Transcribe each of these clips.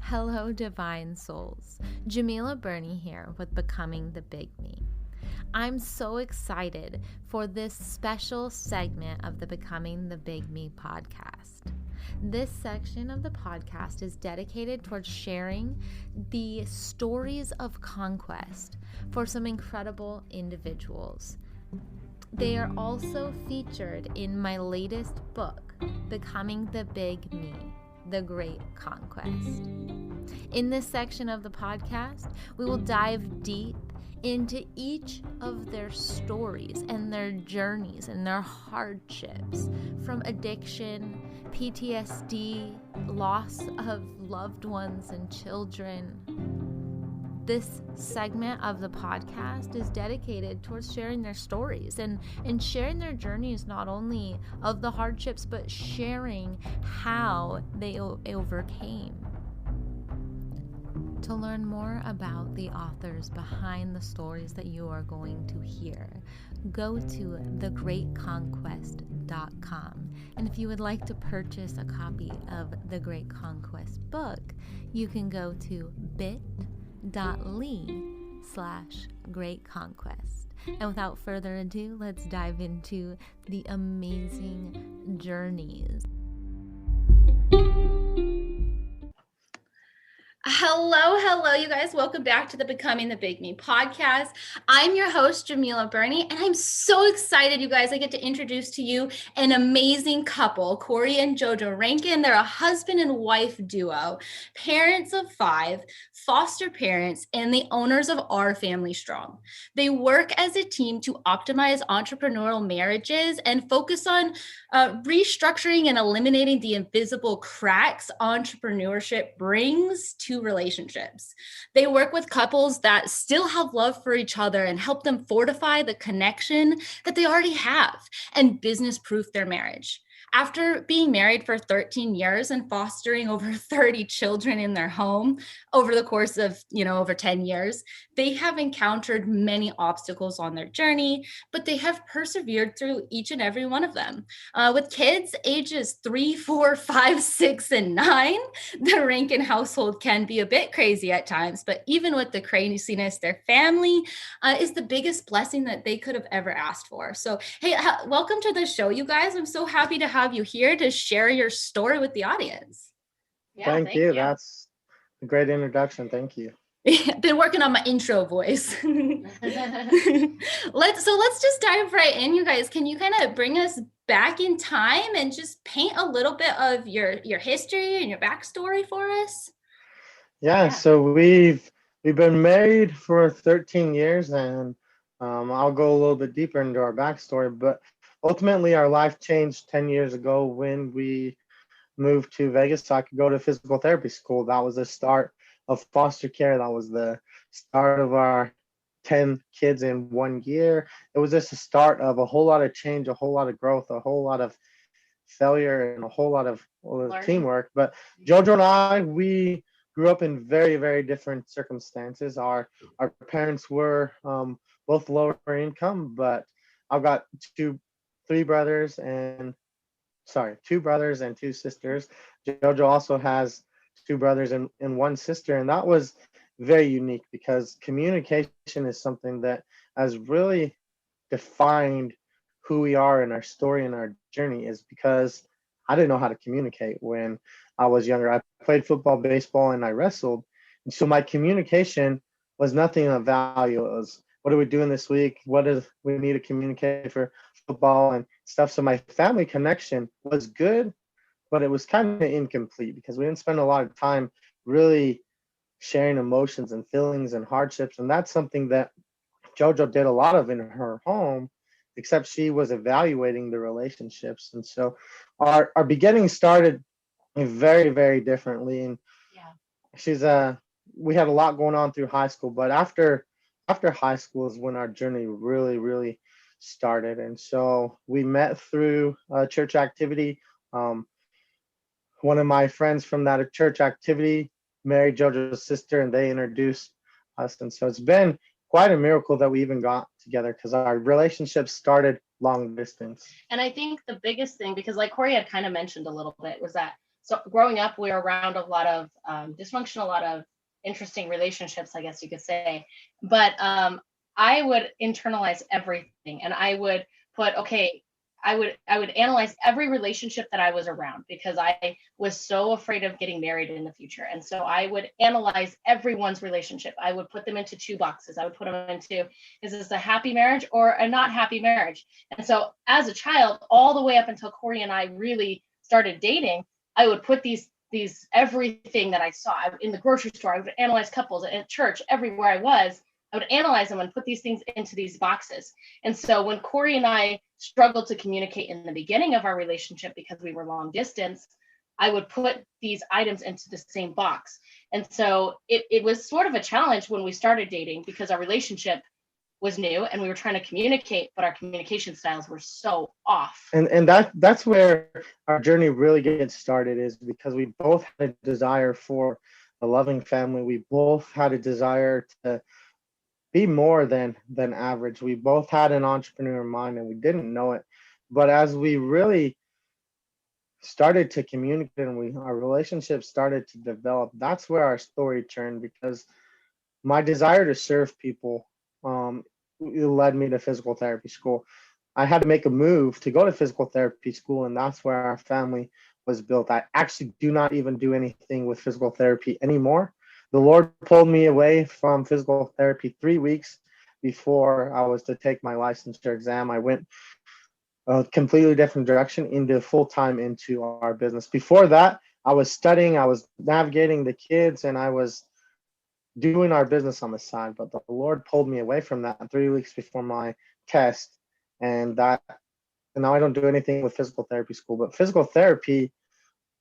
Hello, divine souls. Djemilah Birnie here with Becoming the Big Me. I'm so excited for this special segment of the Becoming the Big Me podcast. This section of the podcast is dedicated towards sharing the stories of conquest for some incredible individuals. They are also featured in my latest book, Becoming the Big Me, the Great Conquest. In this section of the podcast, we will dive deep into each of their stories and their journeys and their hardships, from addiction, PTSD, loss of loved ones and children. This segment of the podcast is dedicated towards sharing their stories and sharing their journeys, not only of the hardships, but sharing how they overcame. To learn more about the authors behind the stories that you are going to hear, go to thegreatconquest.com. And if you would like to purchase a copy of The Great Conquest book, you can go to bit.ly/Great Conquest. And without further ado, let's dive into the amazing journeys. Hello, you guys. Welcome back to the Becoming the Big Me podcast. I'm your host, Djemilah Birnie, and I'm so excited, you guys. I get to introduce to you an amazing couple, Cory and JoJo Rankin. They're a husband and wife duo, parents of 5, foster parents, and the owners of Our Family Strong. They work as a team to optimize entrepreneurial marriages and focus on restructuring and eliminating the invisible cracks entrepreneurship brings to relationships. They work with couples that still have love for each other and help them fortify the connection that they already have and business-proof their marriage. After being married for 13 years and fostering over 30 children in their home over the course of, over 10 years, they have encountered many obstacles on their journey, but they have persevered through each and every one of them. With kids ages 3, 4, 5, 6, and 9, the Rankin household can be a bit crazy at times, but even with the craziness, their family is the biggest blessing that they could have ever asked for. So, hey, welcome to the show, you guys. I'm so happy to have you here to share your story with the audience. Thank you. That's a great introduction. Thank you. Been working on my intro voice. Let's just dive right in, you guys. Can you kind of bring us back in time and just paint a little bit of your history and your backstory for us? Yeah. So we've been married for 13 years, and I'll go a little bit deeper into our backstory, but ultimately our life changed 10 years ago when we moved to Vegas so I could go to physical therapy school. That was the start of foster care. That was the start of our 10 kids in 1 year. It was just the start of a whole lot of change, a whole lot of growth, a whole lot of failure, and a whole lot of teamwork. But JoJo and I, we grew up in very, very different circumstances. Our parents were both lower income, but I've got two brothers and 2 sisters. JoJo also has 2 brothers and 1 sister, and that was very unique because communication is something that has really defined who we are in our story and our journey, is because I didn't know how to communicate when I was younger. I played football, baseball, and I wrestled, and so my communication was nothing of value. It was, what are we doing this week? What do we need to communicate for football and stuff? So my family connection was good, but it was kind of incomplete because we didn't spend a lot of time really sharing emotions and feelings and hardships. And that's something that JoJo did a lot of in her home, except she was evaluating the relationships. And so our beginning started very, very differently. And we had a lot going on through high school, but after high school is when our journey really, really started. And so we met through a church activity. One of my friends from that church activity married JoJo's sister, and they introduced us. And so it's been quite a miracle that we even got together, because our relationship started long distance. And I think the biggest thing, because like Cory had kind of mentioned a little bit, was that So growing up, we were around a lot of dysfunction, a lot of interesting relationships, I guess you could say. But I would internalize everything, and I would put, okay, I would analyze every relationship that I was around, because I was so afraid of getting married in the future. And so I would analyze everyone's relationship. I would put them into two boxes. I would put them into, is this a happy marriage or a not happy marriage? And so as a child, all the way up until Cory and I really started dating, I would put these everything that I saw in the grocery store. I would analyze couples at church, everywhere I was. I would analyze them and put these things into these boxes. And so when Cory and I struggled to communicate in the beginning of our relationship because we were long distance, I would put these items into the same box. And so it was sort of a challenge when we started dating, because our relationship was new and we were trying to communicate, but our communication styles were so off. And that's where our journey really gets started, is because we both had a desire for a loving family. We both had a desire to be more than average. We both had an entrepreneur mind and we didn't know it. But as we really started to communicate and our relationship started to develop, that's where our story turned, because my desire to serve people it led me to physical therapy school. I had to make a move to go to physical therapy school, and that's where our family was built. I actually do not even do anything with physical therapy anymore. The Lord pulled me away from physical therapy 3 weeks before I was to take my licensure exam. I went a completely different direction, into full-time into our business. Before that, I was studying, I was navigating the kids, and I was doing our business on the side. But the Lord pulled me away from that 3 weeks before my test. And now I don't do anything with physical therapy school, but physical therapy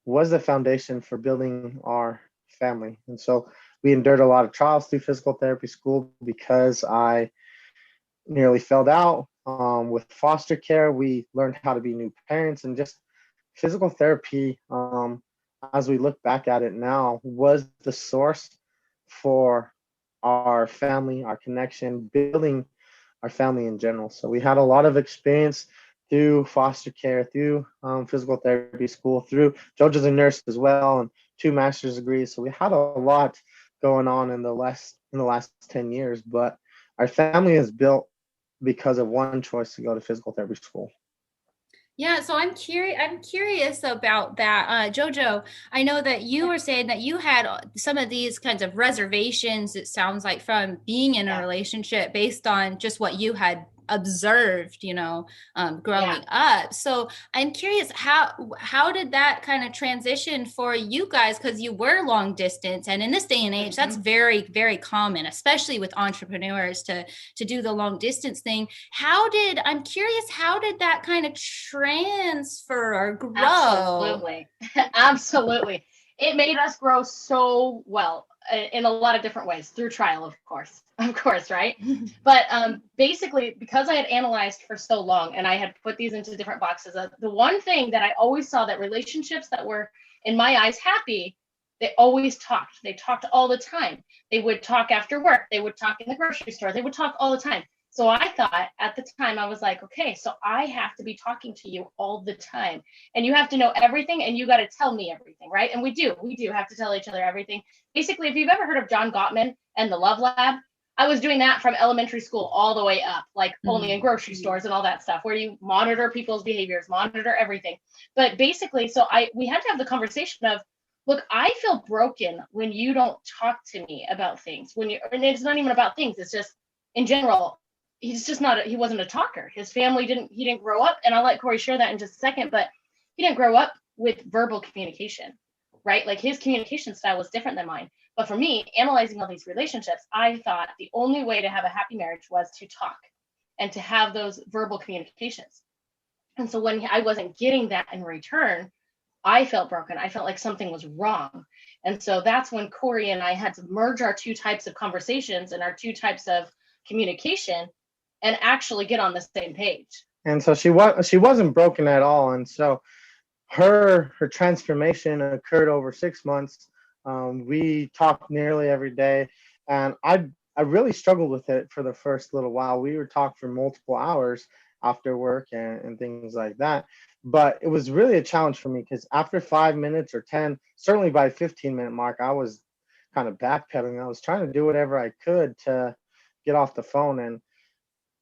was the foundation for building our family. And so we endured a lot of trials through physical therapy school, because I nearly failed out with foster care. We learned how to be new parents, and just physical therapy, as we look back at it now, was the source for our family, our connection, building our family in general. So we had a lot of experience through foster care, through physical therapy school, through JoJo's a nurse as well, and 2 master's degrees. So we had a lot going on in the last 10 years. But our family is built because of one choice to go to physical therapy school. Yeah, so I'm curious about that. JoJo, I know that you were saying that you had some of these kinds of reservations, it sounds like, from being in a relationship based on just what you had observed, growing up. So I'm curious, how did that kind of transition for you guys? Because you were long distance, and in this day and age, that's very, very common, especially with entrepreneurs to do the long distance thing. I'm curious, how did that kind of transfer or grow? Absolutely. It made us grow so well in a lot of different ways, through trial, of course, right? But basically, because I had analyzed for so long and I had put these into different boxes, the one thing that I always saw, that relationships that were, in my eyes, happy, they always talked. They talked all the time. They would talk after work. They would talk in the grocery store. They would talk all the time. So I thought at the time, I was like, okay, so I have to be talking to you all the time, and you have to know everything, and you got to tell me everything, right? And we do have to tell each other everything. Basically, if you've ever heard of John Gottman and the Love Lab, I was doing that from elementary school all the way up, like only in grocery stores and all that stuff, where you monitor people's behaviors, monitor everything. But basically, we had to have the conversation of, look, I feel broken when you don't talk to me about things. And it's not even about things, it's just in general. He wasn't a talker. His family he didn't grow up, and I'll let Cory share that in just a second, but he didn't grow up with verbal communication, right? Like, his communication style was different than mine. But for me, analyzing all these relationships, I thought the only way to have a happy marriage was to talk and to have those verbal communications. And so when I wasn't getting that in return, I felt broken. I felt like something was wrong. And so that's when Cory and I had to merge our 2 types of conversations and our 2 types of communication and actually get on the same page. And so she wasn't broken at all. And so her transformation occurred over 6 months. We talked nearly every day, and I really struggled with it for the first little while. We would talk for multiple hours after work and things like that. But it was really a challenge for me because after 5 minutes or 10, certainly by 15-minute mark, I was kind of backpedaling. I was trying to do whatever I could to get off the phone. And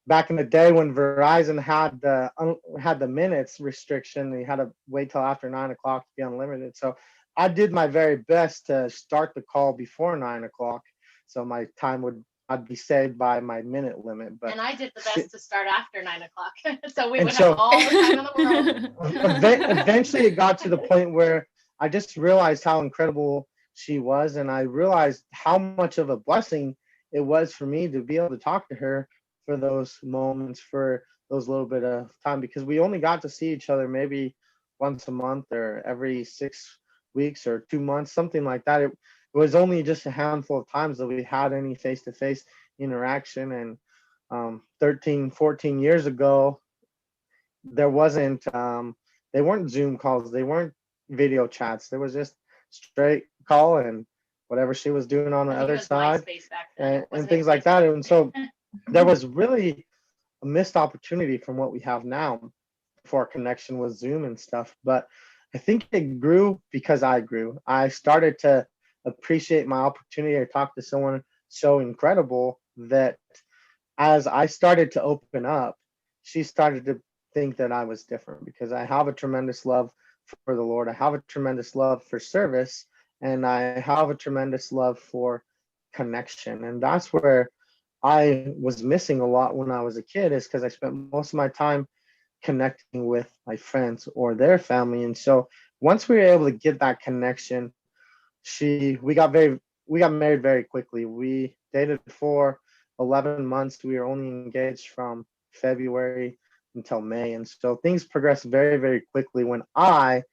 back in the day when Verizon had the minutes restriction, you had to wait till after 9 o'clock to be unlimited. So I did my very best to start the call before 9 o'clock, so my I'd be saved by my minute limit. And I did the best to start after 9 o'clock, so we would have all the time in the world. Eventually, it got to the point where I just realized how incredible she was, and I realized how much of a blessing it was for me to be able to talk to her for those moments, for those little bit of time, because we only got to see each other maybe once a month or every 6 weeks or 2 months, something like that. It was only just a handful of times that we had any face-to-face interaction. And 13, 14 years ago, there wasn't, they weren't Zoom calls, they weren't video chats. There was just straight call and whatever she was doing on the other side and things like that. And so there was really a missed opportunity from what we have now for our connection with Zoom and stuff. But I think it grew because I grew. I started to appreciate my opportunity to talk to someone so incredible that as I started to open up, she started to think that I was different, because I have a tremendous love for the Lord. I have a tremendous love for service, and I have a tremendous love for connection. And that's where I was missing a lot when I was a kid, is because I spent most of my time connecting with my friends or their family. And so once we were able to get that connection, we got married very quickly. We dated for 11 months. We were only engaged from February until May. And so things progressed very, very quickly when I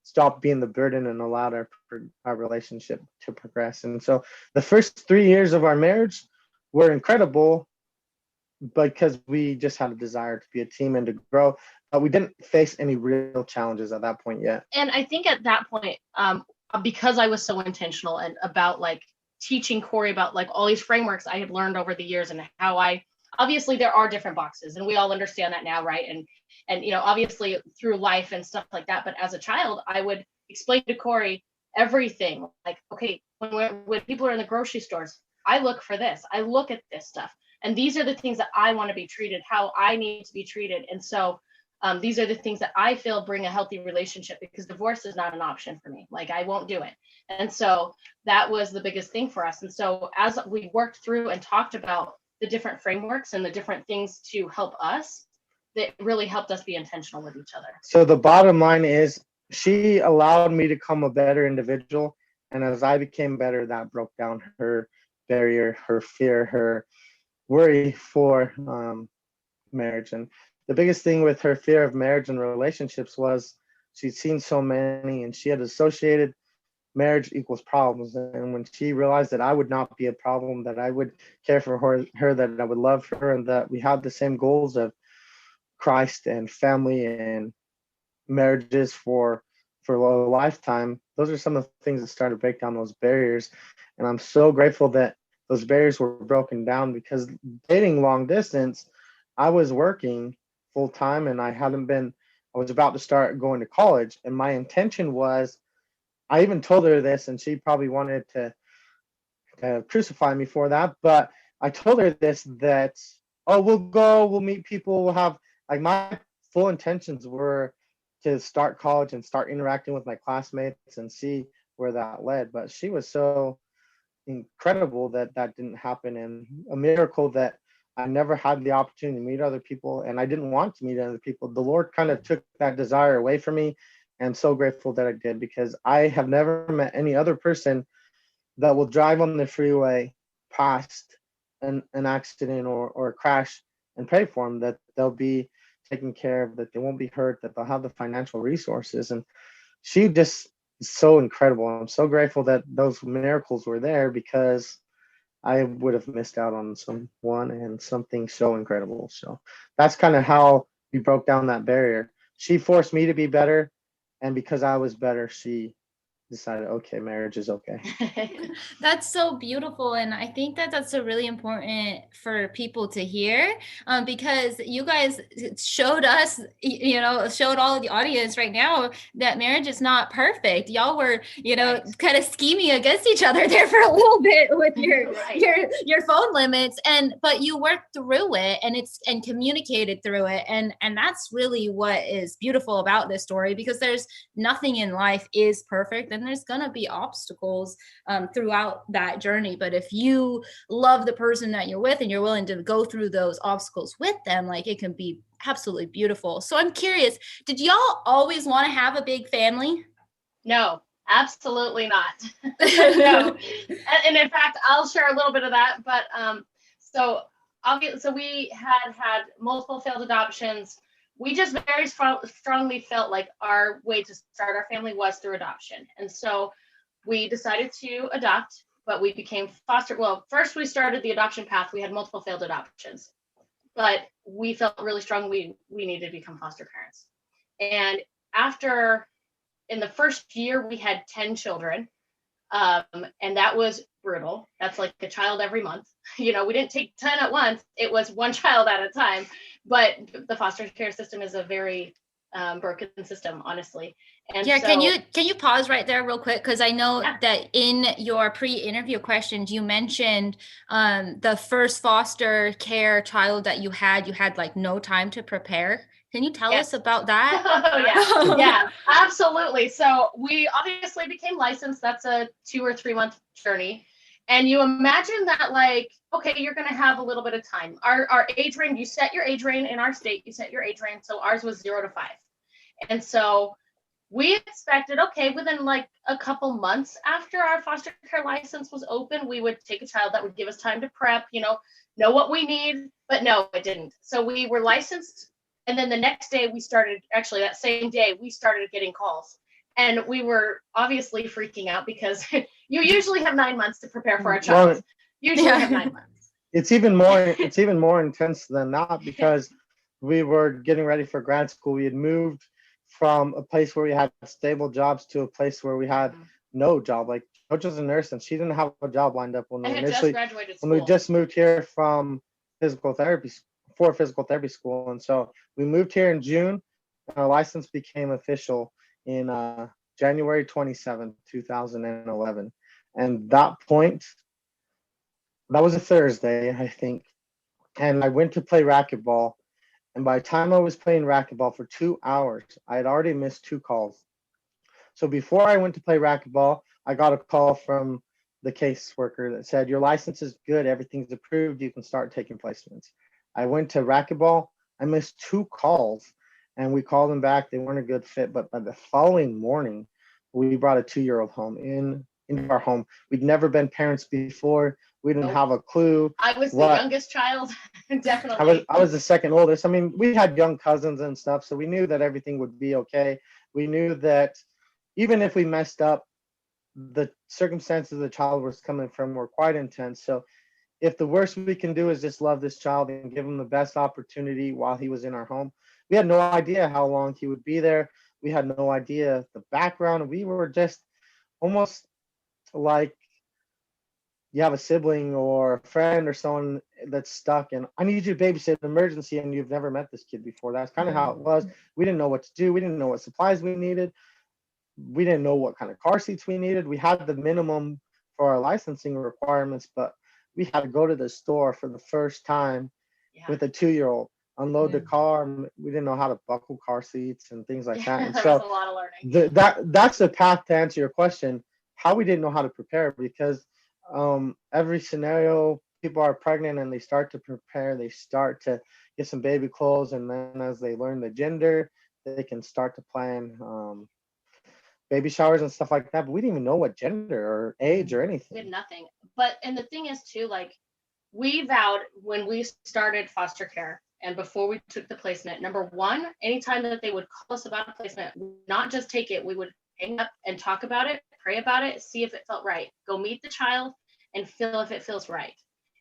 stopped being the burden and allowed our relationship to progress. And so the first 3 years of our marriage were incredible, because we just had a desire to be a team and to grow, but we didn't face any real challenges at that point yet. And I think at that point, because I was so intentional and about like teaching Cory about like all these frameworks I had learned over the years, and how obviously there are different boxes, and we all understand that now, right? And obviously through life and stuff like that. But as a child, I would explain to Cory everything. Like, okay, when people are in the grocery stores, I look for this. I look at this stuff. And these are the things that I want to be treated, how I need to be treated. And so these are the things that I feel bring a healthy relationship, because divorce is not an option for me. Like, I won't do it. And so that was the biggest thing for us. And so as we worked through and talked about the different frameworks and the different things to help us, that really helped us be intentional with each other. So the bottom line is, she allowed me to become a better individual. And as I became better, that broke down her barrier, her fear, her worry for marriage. And the biggest thing with her fear of marriage and relationships was she'd seen so many, and she had associated marriage equals problems. And when she realized that I would not be a problem, that I would care for her, that I would love her, and that we had the same goals of Christ and family and marriages for a lifetime, those are some of the things that started to break down those barriers. And I'm so grateful that those barriers were broken down, because dating long distance, I was working full time, and I was about to start going to college. And my intention was, I even told her this, and she probably wanted to crucify me for that, but I told her this, that, oh, we'll meet people, we'll have, like, my full intentions were to start college and start interacting with my classmates and see where that led. But she was so incredible that didn't happen, and a miracle that I never had the opportunity to meet other people, and I didn't want to meet other people. The Lord kind of took that desire away from me, and I'm so grateful that I did, because I have never met any other person that will drive on the freeway past an accident or a crash and pray for them, that they'll be taken care of, that they won't be hurt, that they'll have the financial resources. And she just is so incredible. I'm so grateful that those miracles were there, because I would have missed out on someone and something so incredible. So that's kind of how we broke down that barrier. She forced me to be better, and because I was better, she decided, okay, marriage is okay. That's so beautiful. And I think that that's a really important for people to hear, because you guys showed us, showed all of the audience right now that marriage is not perfect. Y'all were, Right. kind of scheming against each other there for a little bit with your Right. your phone limits, but you worked through it and communicated through it. And that's really what is beautiful about this story, because there's nothing in life is perfect, and there's gonna be obstacles throughout that journey. But if you love the person that you're with and you're willing to go through those obstacles with them, like, it can be absolutely beautiful. So I'm curious, did y'all always want to have a big family? No, absolutely not. No. And in fact, I'll share a little bit of that. But so obviously, so we had multiple failed adoptions. We just very strongly felt like our way to start our family was through adoption. And so we decided to adopt, but we became foster. Well, first we started the adoption path. We had multiple failed adoptions, but we felt really strong we needed to become foster parents. And in the first year, we had 10 children. And that was brutal. That's like a child every month. We didn't take 10 at once. It was one child at a time. But the foster care system is a very broken system, honestly. And yeah, so, can you pause right there real quick? Because I know that in your pre-interview questions, you mentioned the first foster care child that you had like no time to prepare. Can you tell us about that? Oh, yeah, absolutely. So we obviously became licensed. That's a 2 or 3 month journey. And you imagine that, like, okay, you're going to have a little bit of time. Our age range, you set your age range in our state, you set your age range. So ours was 0 to 5. And so we expected, okay, within like a couple months after our foster care license was open, we would take a child that would give us time to prep, know what we need. But no, it didn't. So we were licensed. And then the next day that same day, we started getting calls. And we were obviously freaking out because you usually have 9 months to prepare for a child. Well, Usually have 9 months. It's even more intense than that, because we were getting ready for grad school. We had moved from a place where we had stable jobs to a place where we had no job. Like, JoJo's a nurse, and she didn't have a job lined up when we just moved here from physical therapy school. And so we moved here in June, and our license became official in January 27th, 2011. And that was a Thursday, I think. And I went to play racquetball. And by the time I was playing racquetball for 2 hours, I had already missed 2 calls. So before I went to play racquetball, I got a call from the caseworker that said, your license is good, everything's approved, you can start taking placements. I went to racquetball, I missed 2 calls, and we called them back. They weren't a good fit. But by the following morning, we brought a 2-year-old home into our home. We'd never been parents before. We didn't have a clue. I was the youngest child, definitely. I was the second oldest. I mean, we had young cousins and stuff, so we knew that everything would be okay. We knew that even if we messed up, the circumstances the child was coming from were quite intense. So if the worst we can do is just love this child and give him the best opportunity while he was in our home, we had no idea how long he would be there. We had no idea the background. We were just almost like you have a sibling or a friend or someone that's stuck and I need you to babysit an emergency, and you've never met this kid before. That's kind of how it was. We didn't know what to do. We didn't know what supplies we needed. We didn't know what kind of car seats we needed. We had the minimum for our licensing requirements, but we had to go to the store for the first time with a 2-year-old, unload the car. We didn't know how to buckle car seats and things like that. And so was a lot of learning. That's the path to answer your question, how we didn't know how to prepare, because every scenario, people are pregnant and they start to prepare, they start to get some baby clothes, and then as they learn the gender, they can start to plan baby showers and stuff like that. But we didn't even know what gender or age or anything. We had nothing. And the thing is too, like, we vowed when we started foster care and before we took the placement, number one, anytime that they would call us about a placement, not just take it, we would hang up and talk about it, pray about it, see if it felt right, go meet the child and feel if it feels right.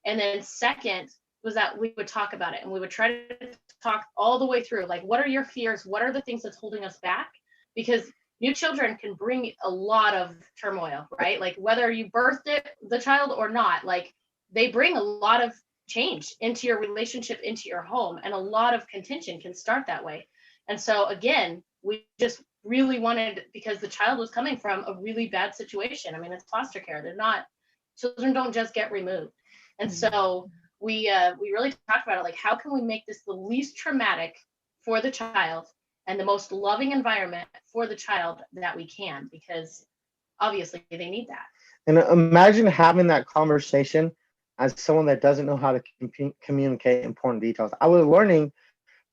And then second was that we would talk about it, and we would try to talk all the way through, like, what are your fears? What are the things that's holding us back? Because new children can bring a lot of turmoil, right? Like whether you birthed the child or not, like they bring a lot of change into your relationship, into your home, and a lot of contention can start that way. And so again, we just really wanted, because the child was coming from a really bad situation. I mean, it's foster care. They're not, children don't just get removed. And so we really talked about it, like how can we make this the least traumatic for the child and the most loving environment for the child that we can, because obviously they need that. And imagine having that conversation as someone that doesn't know how to communicate important details. I was learning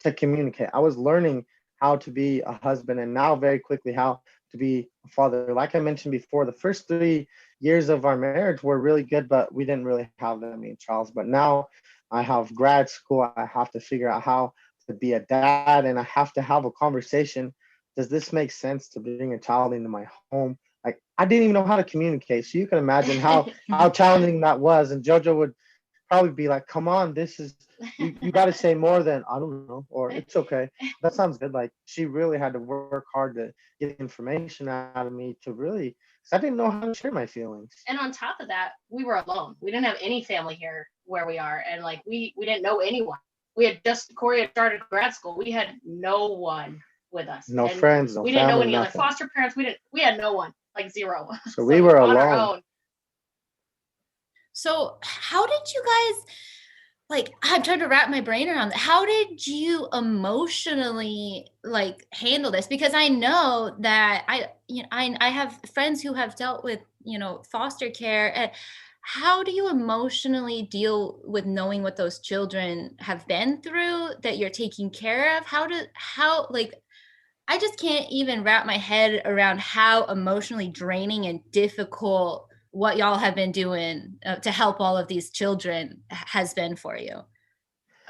to communicate. I was learning how to be a husband, and now very quickly how to be a father. Like I mentioned before, the first 3 years of our marriage were really good, but we didn't really have that many trials. But now I have grad school. I have to figure out how to be a dad, and I have to have a conversation. Does this make sense to bring a child into my home? Like I didn't even know how to communicate. So you can imagine how challenging that was. And JoJo would probably be like, come on, this is, you got to say more than, I don't know, or it's okay. That sounds good. Like she really had to work hard to get information out of me to really, because I didn't know how to share my feelings. And on top of that, we were alone. We didn't have any family here where we are. And like, we didn't know anyone. Cory had started grad school. We had no one with us. No friends, no we family, didn't know any nothing. other foster parents. We had no one, like zero. So we were on our alone. own. So how did you guys, like, I'm trying to wrap my brain around that. How did you emotionally like handle this? Because I know that I have friends who have dealt with, foster care. And how do you emotionally deal with knowing what those children have been through that you're taking care of? I just can't even wrap my head around how emotionally draining and difficult what y'all have been doing to help all of these children has been for you.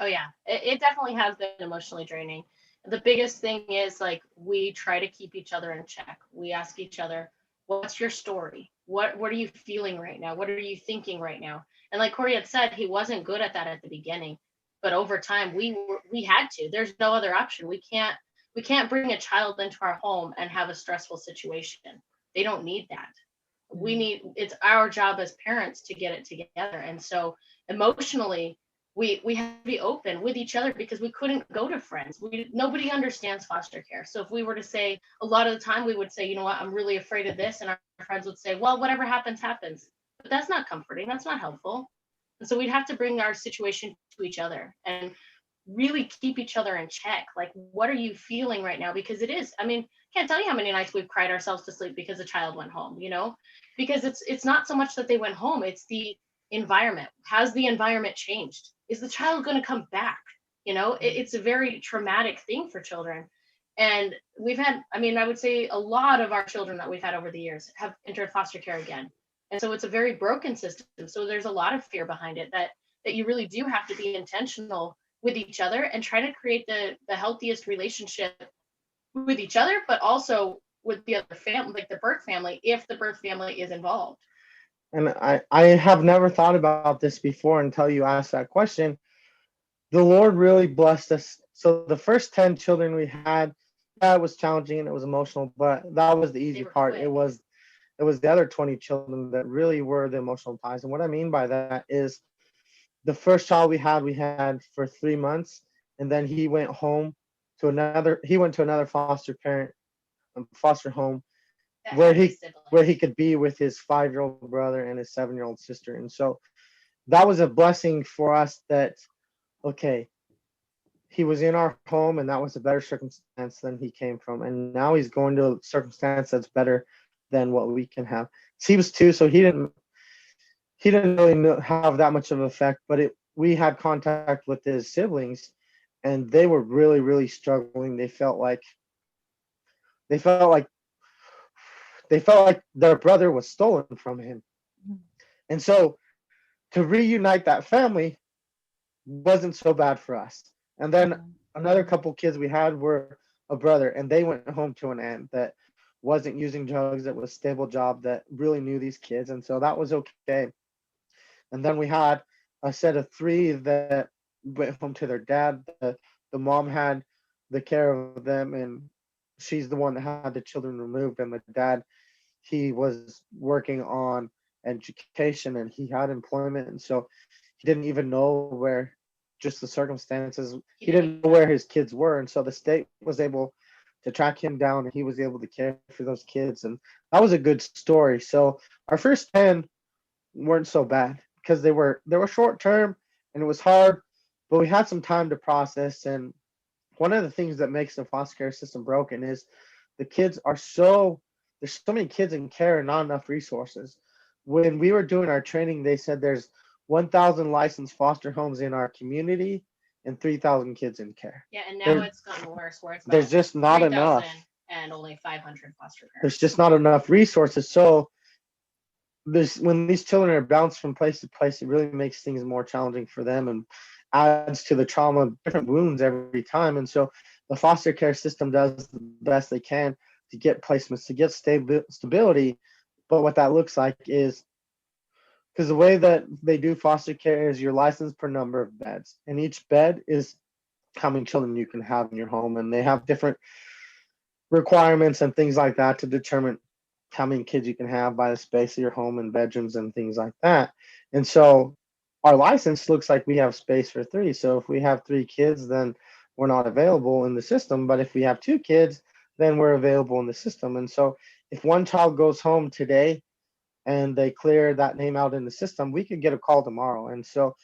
Oh yeah, it definitely has been emotionally draining. The biggest thing is like we try to keep each other in check. We ask each other, what's your story? What are you feeling right now? What are you thinking right now? And like Cory had said, he wasn't good at that at the beginning, but over time we had to. There's no other option. We can't bring a child into our home and have a stressful situation. They don't need that. It's our job as parents to get it together. And so emotionally, we have to be open with each other because we couldn't go to friends. Nobody understands foster care. So if we were to say, a lot of the time we would say, you know what, I'm really afraid of this. And our friends would say, well, whatever happens, happens. But that's not comforting. That's not helpful. And so we'd have to bring our situation to each other and really keep each other in check. Like, what are you feeling right now? Because it is, I mean, can't tell you how many nights we've cried ourselves to sleep because a child went home, because it's not so much that they went home, it's the environment. Has the environment changed? Is the child going to come back? It's a very traumatic thing for children. And we've had, I would say a lot of our children that we've had over the years have entered foster care again. And so it's a very broken system. So there's a lot of fear behind it that you really do have to be intentional with each other and try to create the healthiest relationship with each other, but also with the other family, like the birth family, if the birth family is involved. And I have never thought about this before until you asked that question. The Lord really blessed us. So the first 10 children we had, that was challenging and it was emotional, but that was the easy part. Quick. It was the other 20 children that really were the emotional ties. And what I mean by that is the first child we had for 3 months, and then he went to another foster home where he could be with his 5-year-old brother and his 7-year-old sister. And so that was a blessing for us that, okay, he was in our home and that was a better circumstance than he came from. And now he's going to a circumstance that's better than what we can have. He was 2, so he didn't really have that much of an effect, but we had contact with his siblings and they were really, really struggling. They felt like their brother was stolen from him. And so to reunite that family wasn't so bad for us. And then another couple kids we had were a brother, and they went home to an aunt that wasn't using drugs, that was a stable job, that really knew these kids. And so that was okay. And then we had a set of 3 that went home to their dad. The mom had the care of them, and she's the one that had the children removed, and the dad, he was working on education and he had employment, and so he didn't even know where, just the circumstances, he didn't know where his kids were, and so the state was able to track him down, and he was able to care for those kids, and that was a good story. So our first 10 weren't so bad because they were short term and it was hard, but we had some time to process. And one of the things that makes the foster care system broken is the kids are so there's so many kids in care and not enough resources. When we were doing our training, they said there's 1,000 licensed foster homes in our community and 3,000 kids in care. Yeah, and now it's gotten worse, where it's there's just not 3,000 enough. and only 500 foster care. There's just not enough resources. So when these children are bounced from place to place, it really makes things more challenging for them and adds to the trauma, different wounds every time. And so the foster care system does the best they can to get placements, to get stability. But what that looks like is, because the way that they do foster care is you're licensed per number of beds, and each bed is how many children you can have in your home, and they have different requirements and things like that to determine how many kids you can have by the space of your home and bedrooms and things like that. And so our license looks like we have space for 3. So if we have 3 kids, then we're not available in the system. But if we have 2 kids, then we're available in the system. And so if one child goes home today and they clear that name out in the system, we could get a call tomorrow. And so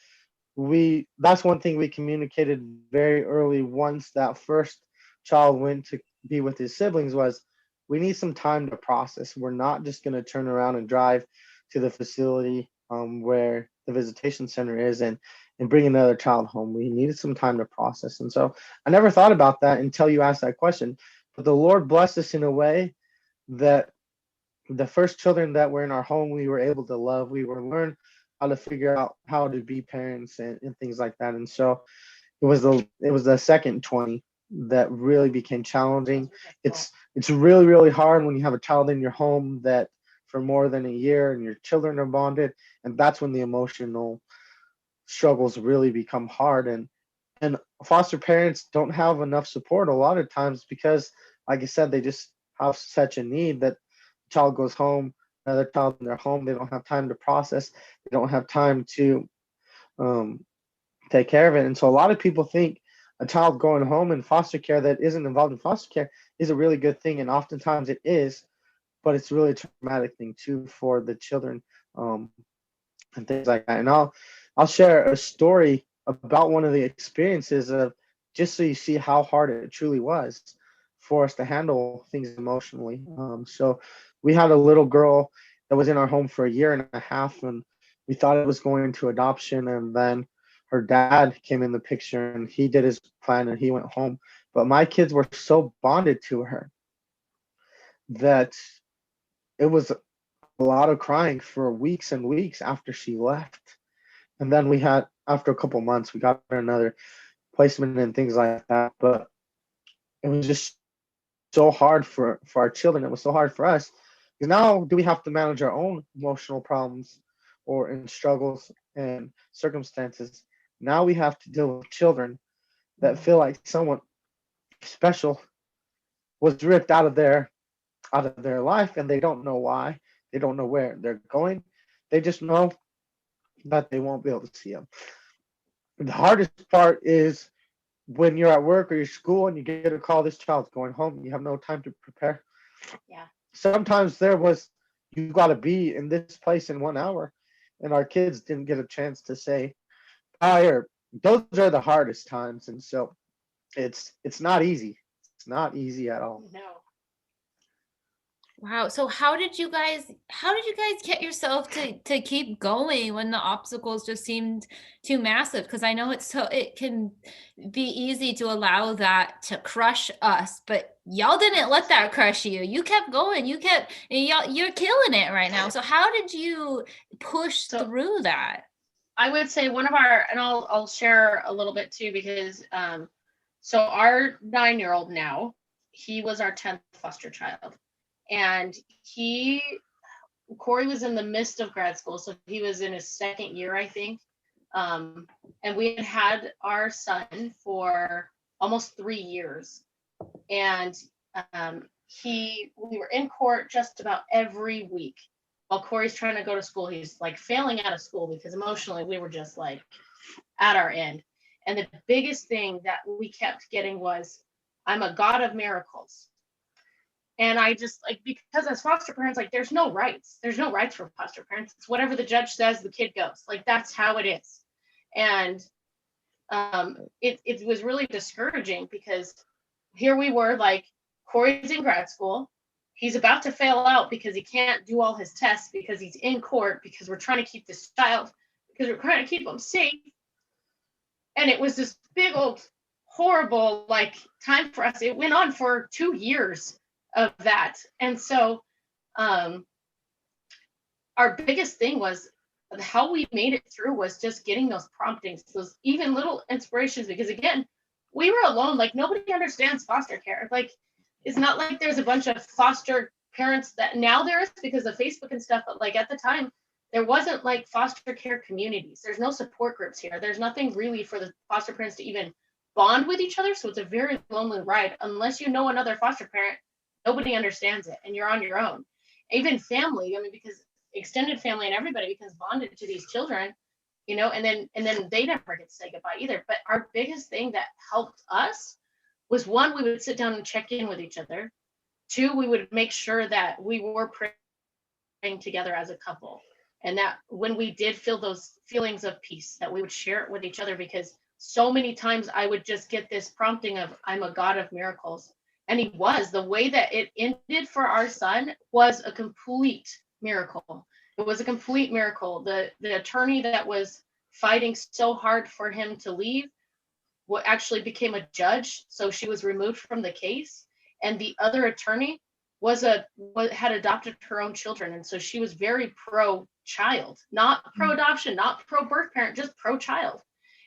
that's one thing we communicated very early once that first child went to be with his siblings was, we need some time to process. We're not just going to turn around and drive to the facility where the visitation center is and bring another child home. We needed some time to process. And so I never thought about that until you asked that question. But the Lord blessed us in a way that the first children that were in our home, we were able to love. We were learn how to figure out how to be parents and things like that. And so it was the second 20 that really became challenging. It's really, really hard when you have a child in your home that for more than a year and your children are bonded, and that's when the emotional struggles really become hard. And foster parents don't have enough support a lot of times because, like I said, they just have such a need that the child goes home, another child in their home, they don't have time to process, they don't have time to take care of it. And so a lot of people think a child going home in foster care that isn't involved in foster care is a really good thing, and oftentimes it is, but it's really a traumatic thing too for the children and things like that. And I'll share a story about one of the experiences of, just so you see how hard it truly was for us to handle things emotionally. So we had a little girl that was in our home for a year and a half, and we thought it was going to adoption, and then her dad came in the picture and he did his plan and he went home. But my kids were so bonded to her that it was a lot of crying for weeks and weeks after she left. And then after a couple months, we got her another placement and things like that. But it was just so hard for our children. It was so hard for us, because now do we have to manage our own emotional problems or in struggles and circumstances. Now we have to deal with children that feel like someone special was ripped out of their life, and they don't know why. They don't know where they're going. They just know that they won't be able to see them. The hardest part is when you're at work or your school and you get a call, this child's going home, you have no time to prepare. Yeah. Sometimes you got to be in this place in 1 hour, and our kids didn't get a chance to say bye. Or those are the hardest times, and so it's not easy. It's not easy at all. No. Wow. So how did you guys get yourself to keep going when the obstacles just seemed too massive? Because I know it can be easy to allow that to crush us, but y'all didn't let that crush you. You kept going. You're killing it right now. So how did you push through that? I would say and I'll share a little bit too, because so our 9-year-old now, he was our 10th foster child. And Cory was in the midst of grad school, so he was in his second year, I think. And we had our son for almost 3 years. And we were in court just about every week while Cory's trying to go to school. He's like failing out of school because emotionally we were just like at our end. And the biggest thing that we kept getting was, I'm a God of miracles. And I just like, because as foster parents, like there's no rights. There's no rights for foster parents. It's whatever the judge says, the kid goes. Like that's how it is. And it was really discouraging because here we were, like, Cory's in grad school. He's about to fail out because he can't do all his tests because he's in court, because we're trying to keep this child, because we're trying to keep him safe. And it was this big old horrible like time for us. It went on for 2 years of that. And so our biggest thing was how we made it through was just getting those promptings, those even little inspirations, because again, we were alone. Like nobody understands foster care. Like it's not like there's a bunch of foster parents that now there is because of Facebook and stuff, but like at the time there wasn't like foster care communities. There's no support groups here. There's nothing really for the foster parents to even bond with each other. So it's a very lonely ride. Unless you know another foster parent, nobody understands it and you're on your own. Even family, I mean, because extended family and everybody becomes bonded to these children, you know, and then they never get to say goodbye either. But our biggest thing that helped us was, one, we would sit down and check in with each other. 2, we would make sure that we were praying together as a couple. And that when we did feel those feelings of peace, that we would share it with each other, because so many times I would just get this prompting of, I'm a God of miracles. And he was. The way that it ended for our son was a complete miracle. It was a complete miracle. The attorney that was fighting so hard for him to leave actually became a judge, so she was removed from the case. And the other attorney had adopted her own children, and so she was very pro-child, not pro-adoption, not pro-birth parent, just pro-child.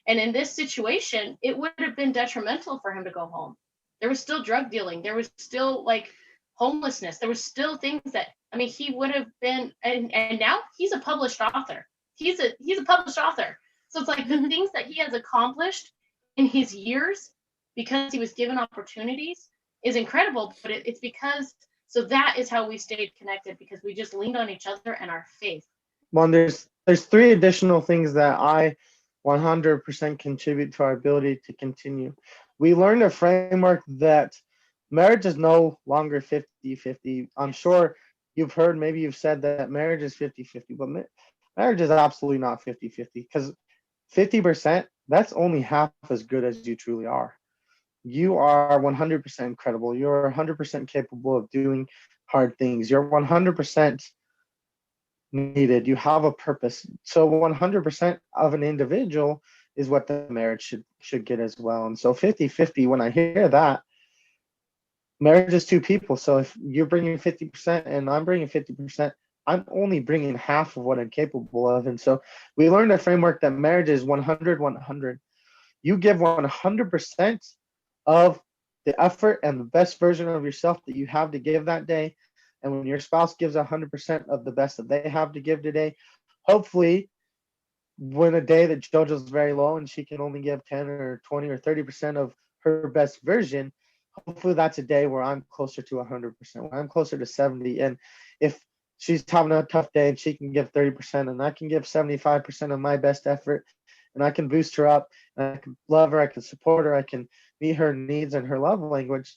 And in this situation, it would have been detrimental for him to go home. There was still drug dealing. There was still like homelessness. There was still things that, I mean, he would have been, and now he's a published author. He's a published author. So it's like the things that he has accomplished in his years because he was given opportunities is incredible. But it's because, so that is how we stayed connected, because we just leaned on each other and our faith. Well, there's 3 additional things that I 100% contribute to our ability to continue. We learned a framework that marriage is no longer 50-50. I'm sure you've heard, maybe you've said that marriage is 50-50, but marriage is absolutely not 50-50, because 50%, that's only half as good as you truly are. You are 100% credible. You're 100% capable of doing hard things. You're 100% needed. You have a purpose. So 100% of an individual is what the marriage should get as well. And so 50-50, when I hear that, marriage is 2 people. So if you're bringing 50% and I'm bringing 50%, I'm only bringing half of what I'm capable of. And so we learned a framework that marriage is 100-100. You give 100% of the effort and the best version of yourself that you have to give that day. And when your spouse gives 100% of the best that they have to give today, hopefully when a day that JoJo's very low and she can only give 10 or 20 or 30% of her best version, hopefully that's a day where I'm closer to 100%, where I'm closer to 70. And if she's having a tough day and she can give 30% and I can give 75% of my best effort, and I can boost her up, and I can love her, I can support her, I can meet her needs and her love language,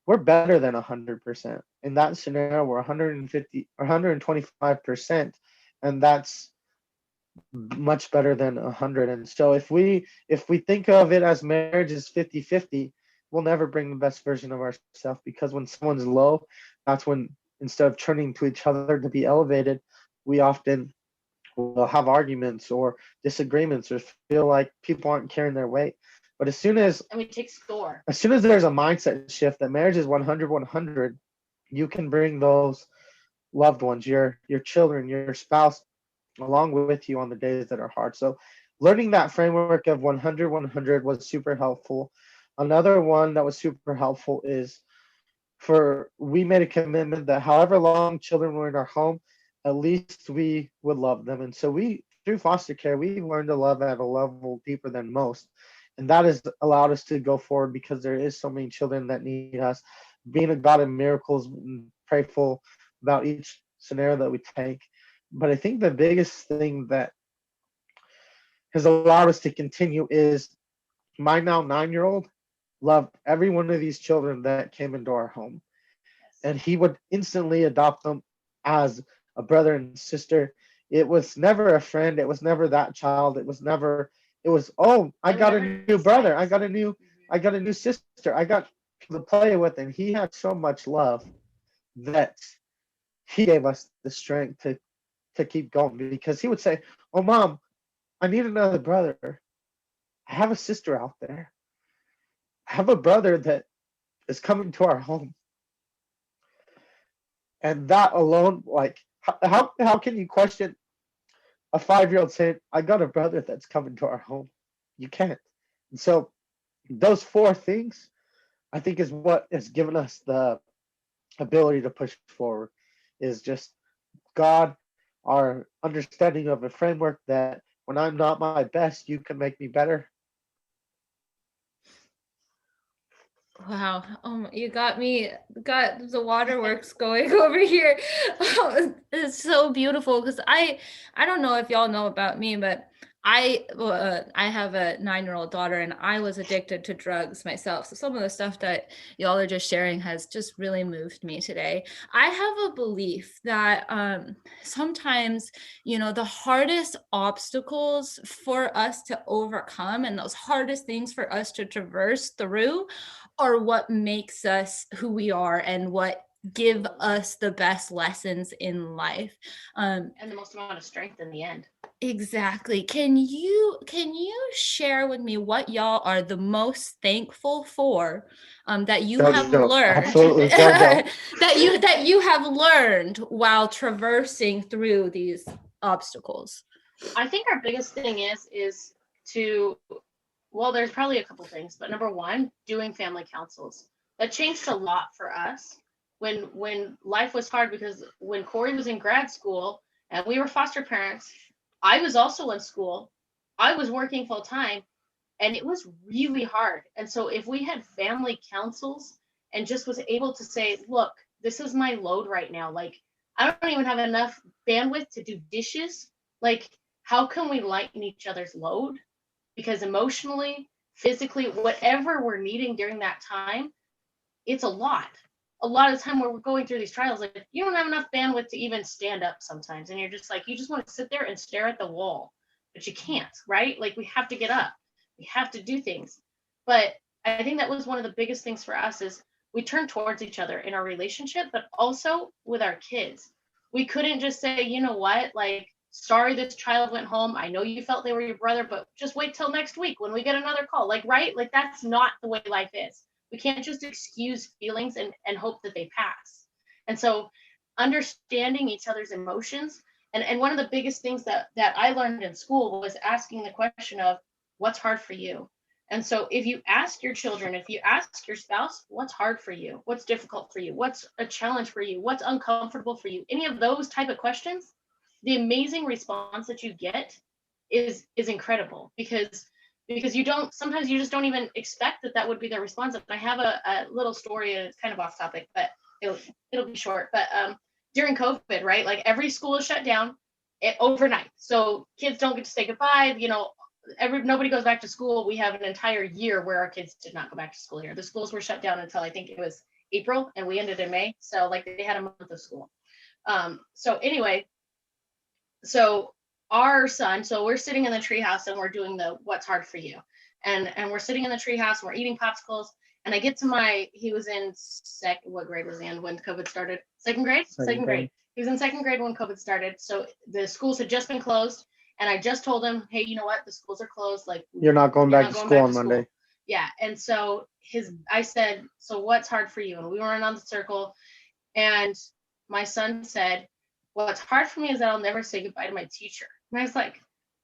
we're better than 100%. In that scenario, we're 150 or 125%, and that's much better than 100. And so if we think of it as marriage is 50-50, we'll never bring the best version of ourselves, because when someone's low, that's when, instead of turning to each other to be elevated, we often will have arguments or disagreements or feel like people aren't carrying their weight. But as soon as we take score, as soon as there's a mindset shift that marriage is 100-100, you can bring those loved ones, your children, your spouse, along with you on the days that are hard. So learning that framework of 100-100 was super helpful. Another one that was super helpful is we made a commitment that however long children were in our home, at least we would love them. And so through foster care, we learned to love at a level deeper than most. And that has allowed us to go forward, because there is so many children that need us. being a God of miracles, prayerful about each scenario that we take. But I think the biggest thing that has allowed us to continue is my now 9-year-old loved every one of these children that came into our home. And he would instantly adopt them as a brother and sister. It was never a friend. It was never that child. It was never, it was, oh, I got a new brother. I got a new sister. I got to play with. And he had so much love that he gave us the strength to keep going, because he would say, oh, Mom, I need another brother. I have a sister out there. I have a brother that is coming to our home. And that alone, like, how can you question a 5-year-old saying, I got a brother that's coming to our home? You can't. And so those 4 things, I think, is what has given us the ability to push forward, is just God, our understanding of a framework that when I'm not my best, you can make me better. Wow. You got the waterworks going over here. It's so beautiful, because I don't know if y'all know about me, but I have a 9-year-old daughter, and I was addicted to drugs myself. So some of the stuff that y'all are just sharing has just really moved me today. I have a belief that sometimes, the hardest obstacles for us to overcome, and those hardest things for us to traverse through, are what makes us who we are and what give us the best lessons in life. And the most amount of strength in the end. Exactly. Can you share with me what y'all are the most thankful for, that you JoJo, have learned, absolutely, JoJo. that you have learned while traversing through these obstacles? I think our biggest thing is to, well, there's probably a couple things, but number one, doing family councils. That changed a lot for us when life was hard, because when Cory was in grad school and we were foster parents, I was also in school. I was working full time, and it was really hard. And so if we had family councils and just was able to say, look, this is my load right now. Like, I don't even have enough bandwidth to do dishes. Like, how can we lighten each other's load? Because emotionally, physically, whatever we're needing during that time, it's a lot. A lot of the time where we're going through these trials, like, you don't have enough bandwidth to even stand up sometimes. And you're just like, you just want to sit there and stare at the wall, but you can't, right? Like, we have to get up. We have to do things. But I think that was one of the biggest things for us, is we turned towards each other in our relationship, but also with our kids. We couldn't just say, you know what, like, sorry, this child went home. I know you felt they were your brother, but just wait till next week when we get another call. Like, right? Like, that's not the way life is. We can't just excuse feelings and hope that they pass. And so understanding each other's emotions, and one of the biggest things that I learned in school was asking the question of, what's hard for you? And so if you ask your children, if you ask your spouse, what's hard for you? What's difficult for you? What's a challenge for you? What's uncomfortable for you? Any of those type of questions, the amazing response that you get is incredible, because sometimes you just don't even expect that would be their response. I have a little story, and it's kind of off topic, but it'll be short. But during COVID, right, like, every school is shut down overnight, so kids don't get to say goodbye. Nobody goes back to school. We have an entire year where our kids did not go back to school here. The schools were shut down until I think it was April, and we ended in May. So, like, they had a month of school. So anyway, so our son, so we're sitting in the treehouse and we're doing the what's hard for you. And we're sitting in the treehouse and we're eating popsicles. And I get to he was in what grade was he in when COVID started? Second grade? Second grade. He was in second grade when COVID started. So the schools had just been closed. And I just told him, hey, you know what? The schools are closed. Like, you're not going back to school on Monday. Yeah. And so I said, so what's hard for you? And we were in on the circle. And my son said, what's hard for me is that I'll never say goodbye to my teacher. And I was like,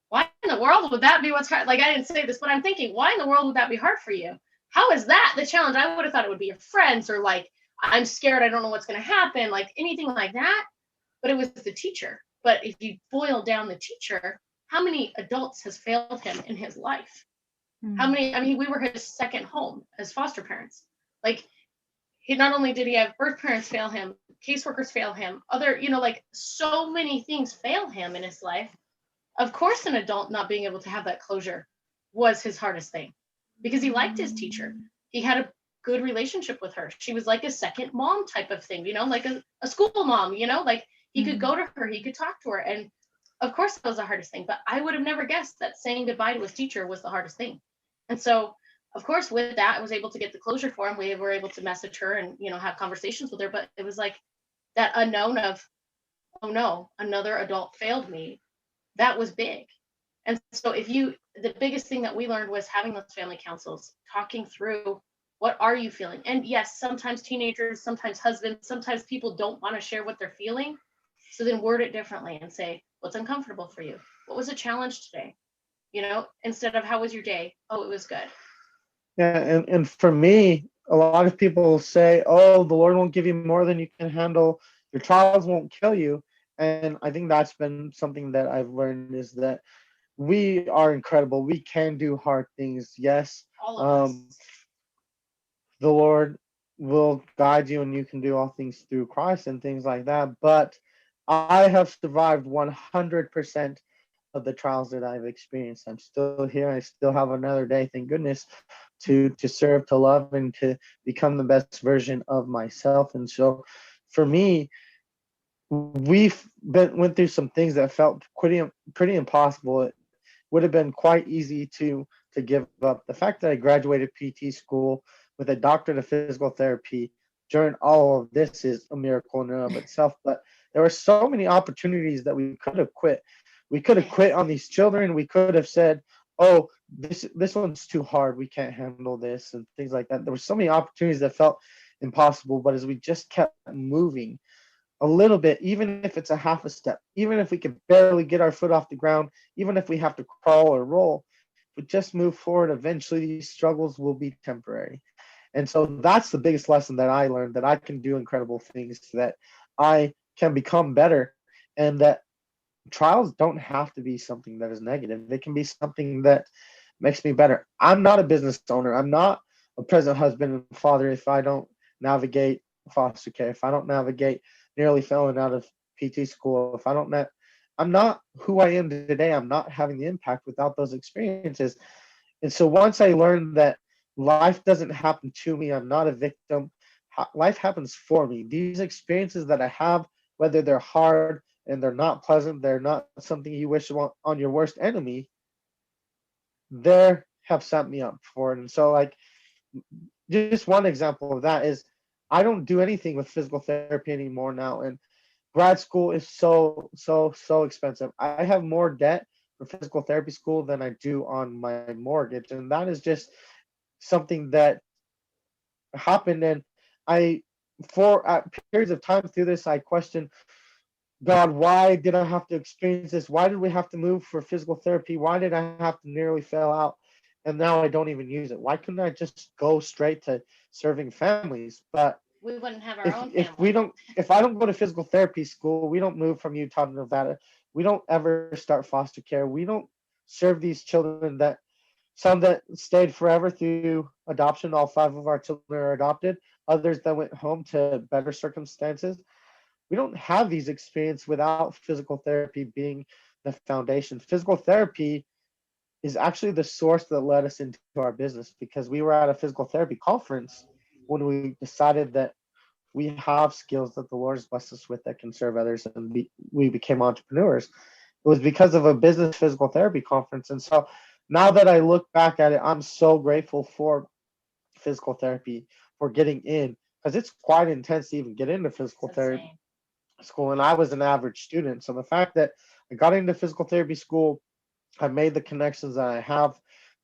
why in the world would that be what's hard? Like, I didn't say this, but I'm thinking, why in the world would that be hard for you? How is that the challenge? I would have thought it would be your friends, or like, I'm scared, I don't know what's going to happen, like anything like that. But it was the teacher. But if you boil down the teacher, how many adults has failed him in his life? How many? I mean, we were his second home as foster parents. Like, he not only did he have birth parents fail him, caseworkers fail him, other, like so many things fail him in his life. Of course, an adult not being able to have that closure was his hardest thing, because he liked his teacher. He had a good relationship with her. She was like a second mom type of thing, like a school mom, like he could go to her, he could talk to her. And of course that was the hardest thing, but I would have never guessed that saying goodbye to his teacher was the hardest thing. And so, of course, with that, I was able to get the closure for him. We were able to message her and, have conversations with her, but it was like that unknown of, oh no, another adult failed me. That was big. And so the biggest thing that we learned was having those family councils, talking through, what are you feeling? And yes, sometimes teenagers, sometimes husbands, sometimes people don't want to share what they're feeling. So then word it differently and say, what's uncomfortable for you? What was a challenge today? Instead of how was your day? Oh, it was good. Yeah, and for me, a lot of people say, oh, the Lord won't give you more than you can handle. Your trials won't kill you. And I think that's been something that I've learned, is that we are incredible. We can do hard things. Yes. All of us. The Lord will guide you and you can do all things through Christ and things like that. But I have survived 100% of the trials that I've experienced. I'm still here. I still have another day, thank goodness, to serve, to love, and to become the best version of myself. And so for me, went through some things that felt pretty impossible. It would have been quite easy to give up. The fact that I graduated PT school with a doctorate of physical therapy during all of this is a miracle in and of itself. But there were so many opportunities that we could have quit. We could have quit on these children. We could have said, oh, this one's too hard. We can't handle this, and things like that. There were so many opportunities that felt impossible. But as we just kept moving a little bit, even if it's a half a step, even if we could barely get our foot off the ground, even if we have to crawl or roll, if we just move forward, eventually these struggles will be temporary. And so that's the biggest lesson that I learned, that I can do incredible things, that I can become better, and that trials don't have to be something that is negative. They can be something that makes me better. I'm not a business owner. I'm not a present husband and father if I don't navigate foster care, if I don't navigate nearly failing out of PT school, if I don't I'm not who I am today. I'm not having the impact without those experiences. And so once I learned that life doesn't happen to me, I'm not a victim, life happens for me. These experiences that I have, whether they're hard and they're not pleasant, they're not something you wish on your worst enemy, they have set me up for it. And so, like, just one example of that is I don't do anything with physical therapy anymore now. And grad school is so expensive. I have more debt for physical therapy school than I do on my mortgage. And that is just something that happened. And at periods of time through this, I questioned, God, why did I have to experience this? Why did we have to move for physical therapy? Why did I have to nearly fail out? And now I don't even use it. Why couldn't I just go straight to serving families? But we wouldn't have our own family. If I don't go to physical therapy school, we don't move from Utah to Nevada. We don't ever start foster care. We don't serve these children, that some that stayed forever through adoption. All 5 of our children are adopted. Others that went home to better circumstances. We don't have these experiences without physical therapy being the foundation. Physical therapy is actually the source that led us into our business, because we were at a physical therapy conference when we decided that we have skills that the Lord has blessed us with that can serve others, and we became entrepreneurs. It was because of a business physical therapy conference. And so now that I look back at it, I'm so grateful for physical therapy, for getting in, because it's quite intense to even get into physical therapy school. And I was an average student. So the fact that I got into physical therapy school, I made the connections that I have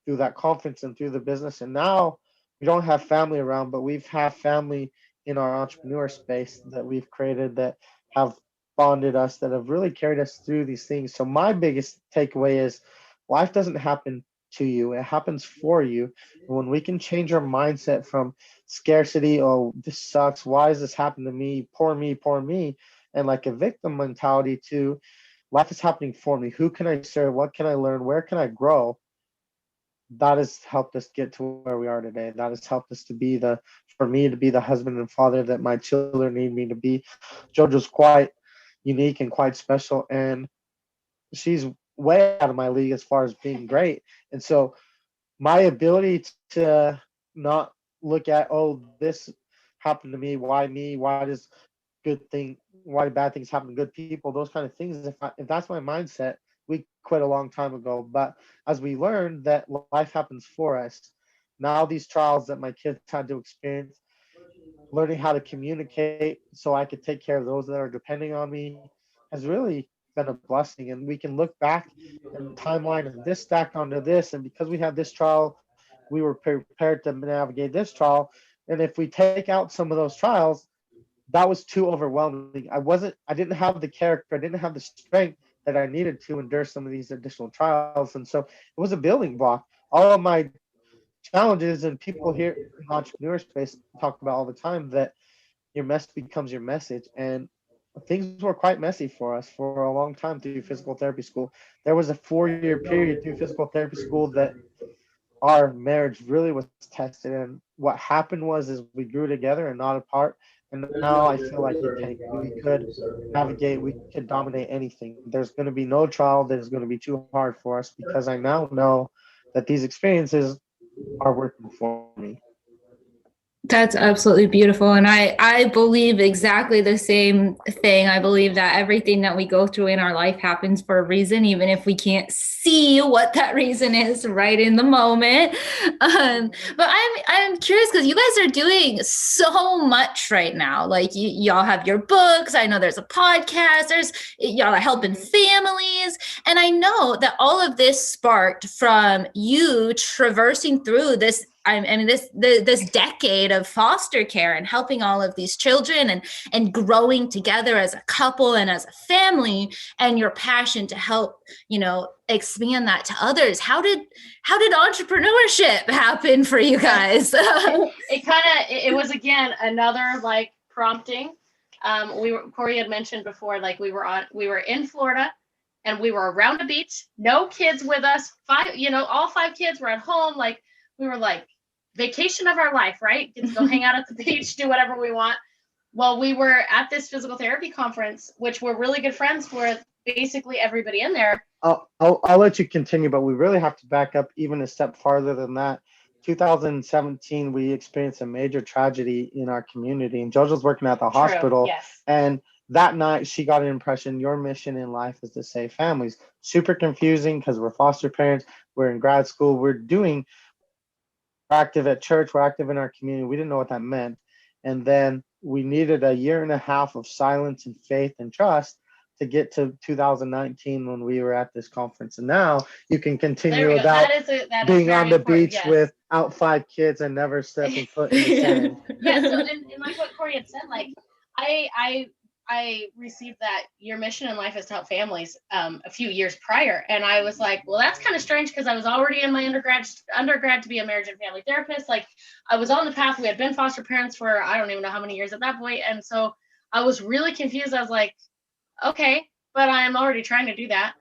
through that conference and through the business. And now we don't have family around, but we've had family in our entrepreneur space that we've created, that have bonded us, that have really carried us through these things. So my biggest takeaway is life doesn't happen to you, it happens for you. And when we can change our mindset from scarcity, oh, this sucks, why does this happen to me, poor me, and like a victim mentality, to life is happening for me, who can I serve, what can I learn, where can I grow, that has helped us get to where we are today. That has helped us to be the for me to be the husband and father that my children need me to be. JoJo's quite unique and quite special, and she's way out of my league as far as being great. And so my ability to not look at, oh, this happened to me, why me, why bad things happen to good people, those kind of things. If that's my mindset, we quit a long time ago. But as we learned that life happens for us, now these trials that my kids had to experience, learning how to communicate so I could take care of those that are depending on me, has really been a blessing. And we can look back and the timeline of this stacked onto this. And because we had this trial, we were prepared to navigate this trial. And if we take out some of those trials, that was too overwhelming. I didn't have the character, I didn't have the strength that I needed to endure some of these additional trials. And so it was a building block. All of my challenges, and people here in the entrepreneur space talk about all the time that your mess becomes your message. And things were quite messy for us for a long time through physical therapy school. There was a 4-year period through physical therapy school that our marriage really was tested. And what happened was is we grew together and not apart. And now I feel like we could navigate, we could dominate anything. There's going to be no trial that is going to be too hard for us, because I now know that these experiences are working for me. That's absolutely beautiful. And I believe exactly the same thing. I believe that everything that we go through in our life happens for a reason, even if we can't see what that reason is right in the moment. But I'm curious, because you guys are doing so much right now. Like y'all have your books. I know there's a podcast. Y'all are helping families. And I know that all of this sparked from you traversing through this this decade of foster care and helping all of these children and growing together as a couple and as a family, and your passion to help, expand that to others. How did entrepreneurship happen for you guys? It was, again, another like prompting. Cory had mentioned before, like we were in Florida and we were around a beach, no kids with us, all 5 kids were at home. Like we were like, vacation of our life, right? Get to go hang out at the beach, do whatever we want. Well, we were at this physical therapy conference, which we're really good friends with basically everybody in there. I'll let you continue, but we really have to back up even a step farther than that. 2017, we experienced a major tragedy in our community, and JoJo's working at the hospital. Yes. And that night, she got an impression, your mission in life is to save families. Super confusing, because we're foster parents, we're in grad school, we're active at church, we're active in our community. We didn't know what that meant. And then we needed a year and a half of silence and faith and trust to get to 2019 when we were at this conference. And now you can continue about being on the beach without 5 kids and never stepping foot in the sand. Yeah, so and like what Cory had said, like I received that your mission in life is to help families a few years prior. And I was like, well, that's kind of strange, because I was already in my undergrad to be a marriage and family therapist. Like I was on the path. We had been foster parents for, I don't even know how many years at that point. And so I was really confused. I was like, okay, but I'm already trying to do that.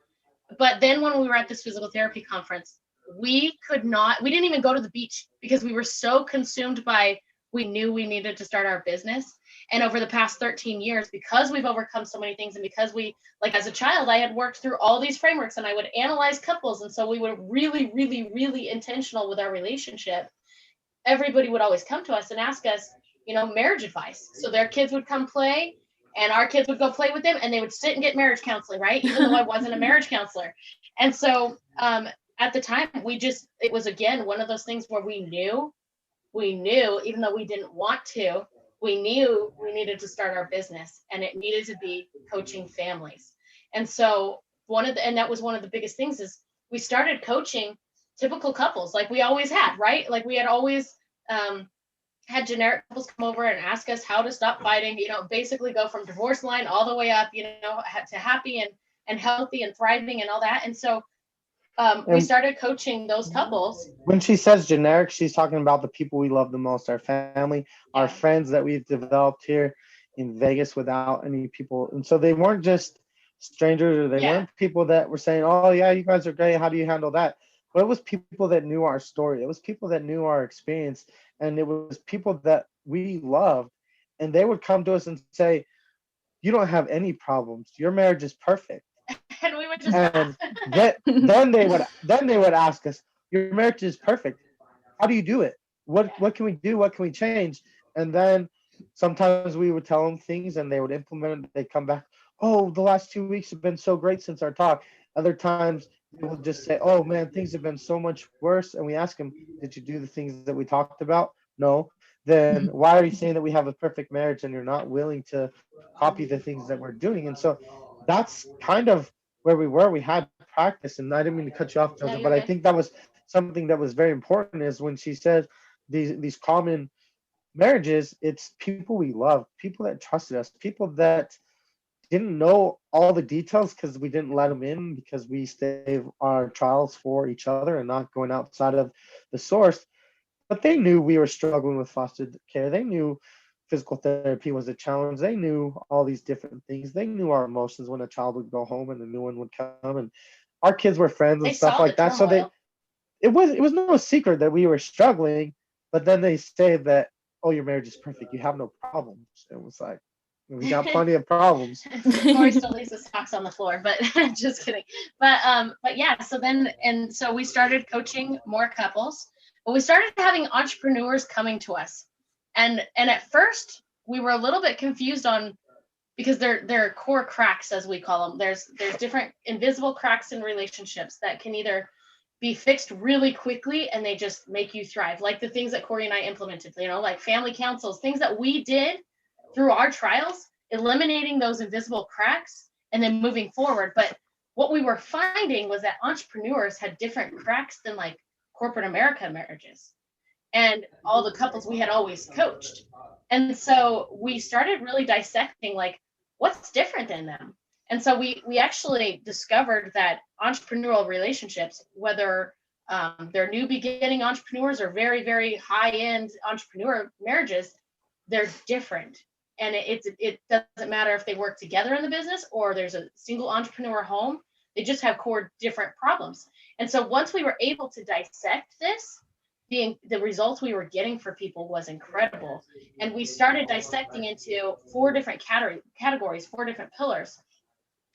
But then when we were at this physical therapy conference, we didn't even go to the beach, because we were so consumed by, we knew we needed to start our business. And over the past 13 years, because we've overcome so many things, and because we, like as a child, I had worked through all these frameworks and I would analyze couples. And so we were really, really, really intentional with our relationship. Everybody would always come to us and ask us, marriage advice. So their kids would come play and our kids would go play with them, and they would sit and get marriage counseling, right? Even though I wasn't a marriage counselor. And so at the time, it was, again, one of those things where we knew, even though we didn't want to, we knew we needed to start our business, and it needed to be coaching families. And so that was one of the biggest things, is we started coaching typical couples like we always had, right? Like we had always had generic couples come over and ask us how to stop fighting, basically go from divorce line all the way up, to happy and healthy and thriving and all that. And so we started coaching those couples. When she says generic, she's talking about the people we love the most, our family, our friends that we've developed here in Vegas without any people. And so they weren't just strangers, or they weren't people that were saying, oh yeah, you guys are great, how do you handle that? but it was people that knew our story. It was people that knew our experience, and it was people that we loved, and they would come to us and say, "You don't have any problems. Your marriage is perfect." And we would just And laugh. then they would ask us, "Your marriage is perfect. How do you do it? Yeah. What can we do? What can we change?" And then sometimes we would tell them things and they would implement it. They'd come back, "Oh, the last 2 weeks have been so great since our talk." Other times they will just say, "Oh man, things have been so much worse." And we ask them, "Did you do the things that we talked about?" No. Then why are you saying that we have a perfect marriage and you're not willing to copy the things that we're doing? And so that's kind of where we were. We had practice, and I didn't mean to cut you off, No, Joseph, you're but I good. think that was something that was very important is when she said these common marriages, it's people we love, people that trusted us, people that didn't know all the details because we didn't let them in because we save our trials for each other and not going outside of the source. But they knew we were struggling with foster care. They knew physical therapy was a challenge. They knew all these different things. They knew our emotions when a child would go home and a new one would come, and our kids were friends and They stuff saw the like that. So turmoil. it was no secret that we were struggling. But then they say that, "Oh, your marriage is perfect. You have no problems." It was like, we got plenty of problems. Cory still leaves his socks on the floor, but just kidding. But yeah, so then and so we started coaching more couples, but we started having entrepreneurs coming to us. And at first we were a little bit confused on because there are core cracks as we call them. There's different invisible cracks in relationships that can either be fixed really quickly and they just make you thrive, like the things that Cory and I implemented, like family councils, things that we did through our trials, eliminating those invisible cracks and then moving forward. But what we were finding was that entrepreneurs had different cracks than like corporate America marriages and all the couples we had always coached. And so we started really dissecting like what's different in them. And so we actually discovered that entrepreneurial relationships, whether they're new beginning entrepreneurs or very, very high end entrepreneur marriages, they're different. And it doesn't matter if they work together in the business or there's a single entrepreneur home, they just have core different problems. And so once we were able to dissect this, the results we were getting for people was incredible. And we started dissecting into four different categories, four different pillars.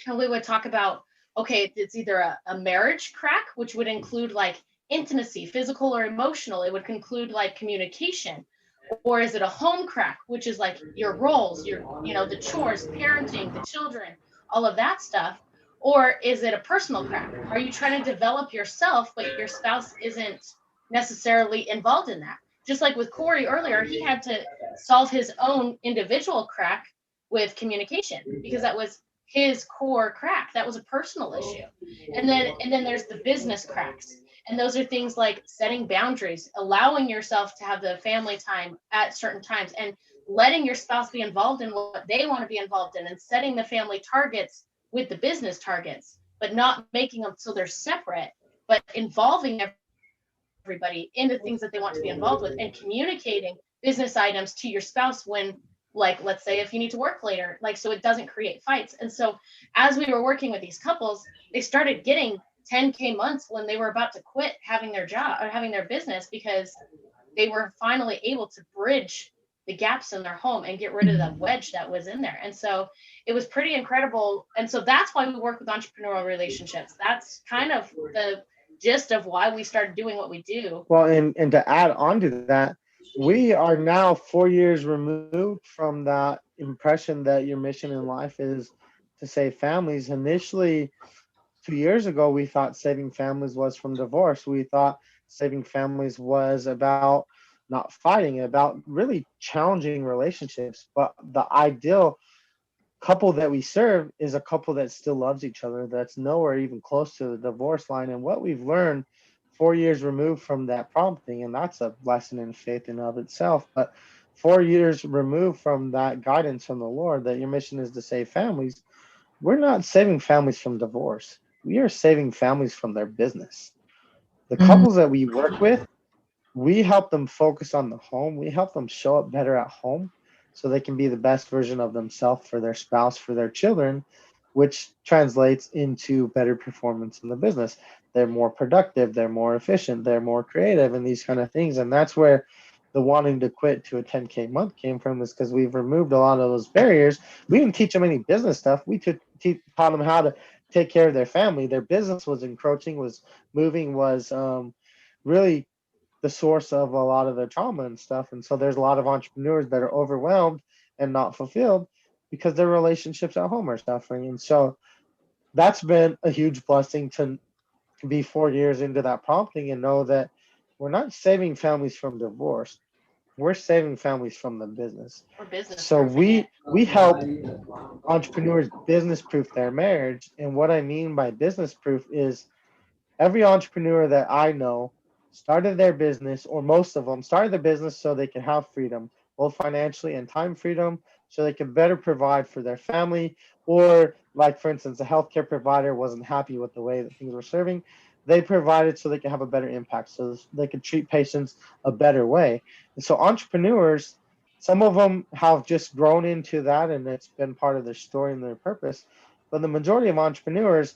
And we would talk about, okay, it's either a marriage crack, which would include like intimacy, physical or emotional. It would include like communication. Or is it a home crack, which is like your roles, the chores, parenting, the children, all of that stuff? Or is it a personal crack? Are you trying to develop yourself, but your spouse isn't necessarily involved in that? Just like with Cory earlier, he had to solve his own individual crack with communication because that was his core crack. That was a personal issue. And then there's the business cracks. And those are things like setting boundaries, allowing yourself to have the family time at certain times, and letting your spouse be involved in what they want to be involved in, and setting the family targets with the business targets, but not making them so they're separate, but involving everybody in the things that they want to be involved with, and communicating business items to your spouse when, like, let's say if you need to work later, like, so it doesn't create fights. And so as we were working with these couples, they started getting 10K months when they were about to quit having their job or having their business because they were finally able to bridge the gaps in their home and get rid of the wedge that was in there. And so it was pretty incredible. And so that's why we work with entrepreneurial relationships. That's kind of the gist of why we started doing what we do. Well, and to add on to that, we are now 4 years removed from that impression that your mission in life is to save families. Initially, 2 years ago, we thought saving families was from divorce. We thought saving families was about not fighting, about really challenging relationships. But the ideal couple that we serve is a couple that still loves each other, that's nowhere even close to the divorce line. And what we've learned 4 years removed from that prompting, and that's a lesson in faith in of itself, but 4 years removed from that guidance from the Lord that your mission is to save families, we're not saving families from divorce. We are saving families from their business. The couples that we work with, we help them focus on the home. We help them show up better at home so they can be the best version of themselves for their spouse, for their children. which translates into better performance in the business. They're more productive, they're more efficient, they're more creative, and these kind of things. And that's where the wanting to quit to a 10K month came from, is because we've removed a lot of those barriers. We didn't teach them any business stuff. We taught them how to take care of their family. Their business was encroaching, was moving, was really the source of a lot of their trauma and stuff. And so there's a lot of entrepreneurs that are overwhelmed and not fulfilled because their relationships at home are suffering. And so that's been a huge blessing to be 4 years into that prompting and know that we're not saving families from divorce. We're saving families from the business. Or business. So we help entrepreneurs business proof their marriage. And what I mean by business proof is every entrepreneur that I know started their business, or most of them started their business so they could have freedom, both financially and time freedom, so they could better provide for their family. Or, like, for instance, a healthcare provider wasn't happy with the way that things were serving. They provided so they could have a better impact, so they could treat patients a better way. And so entrepreneurs, some of them have just grown into that and it's been part of their story and their purpose. But the majority of entrepreneurs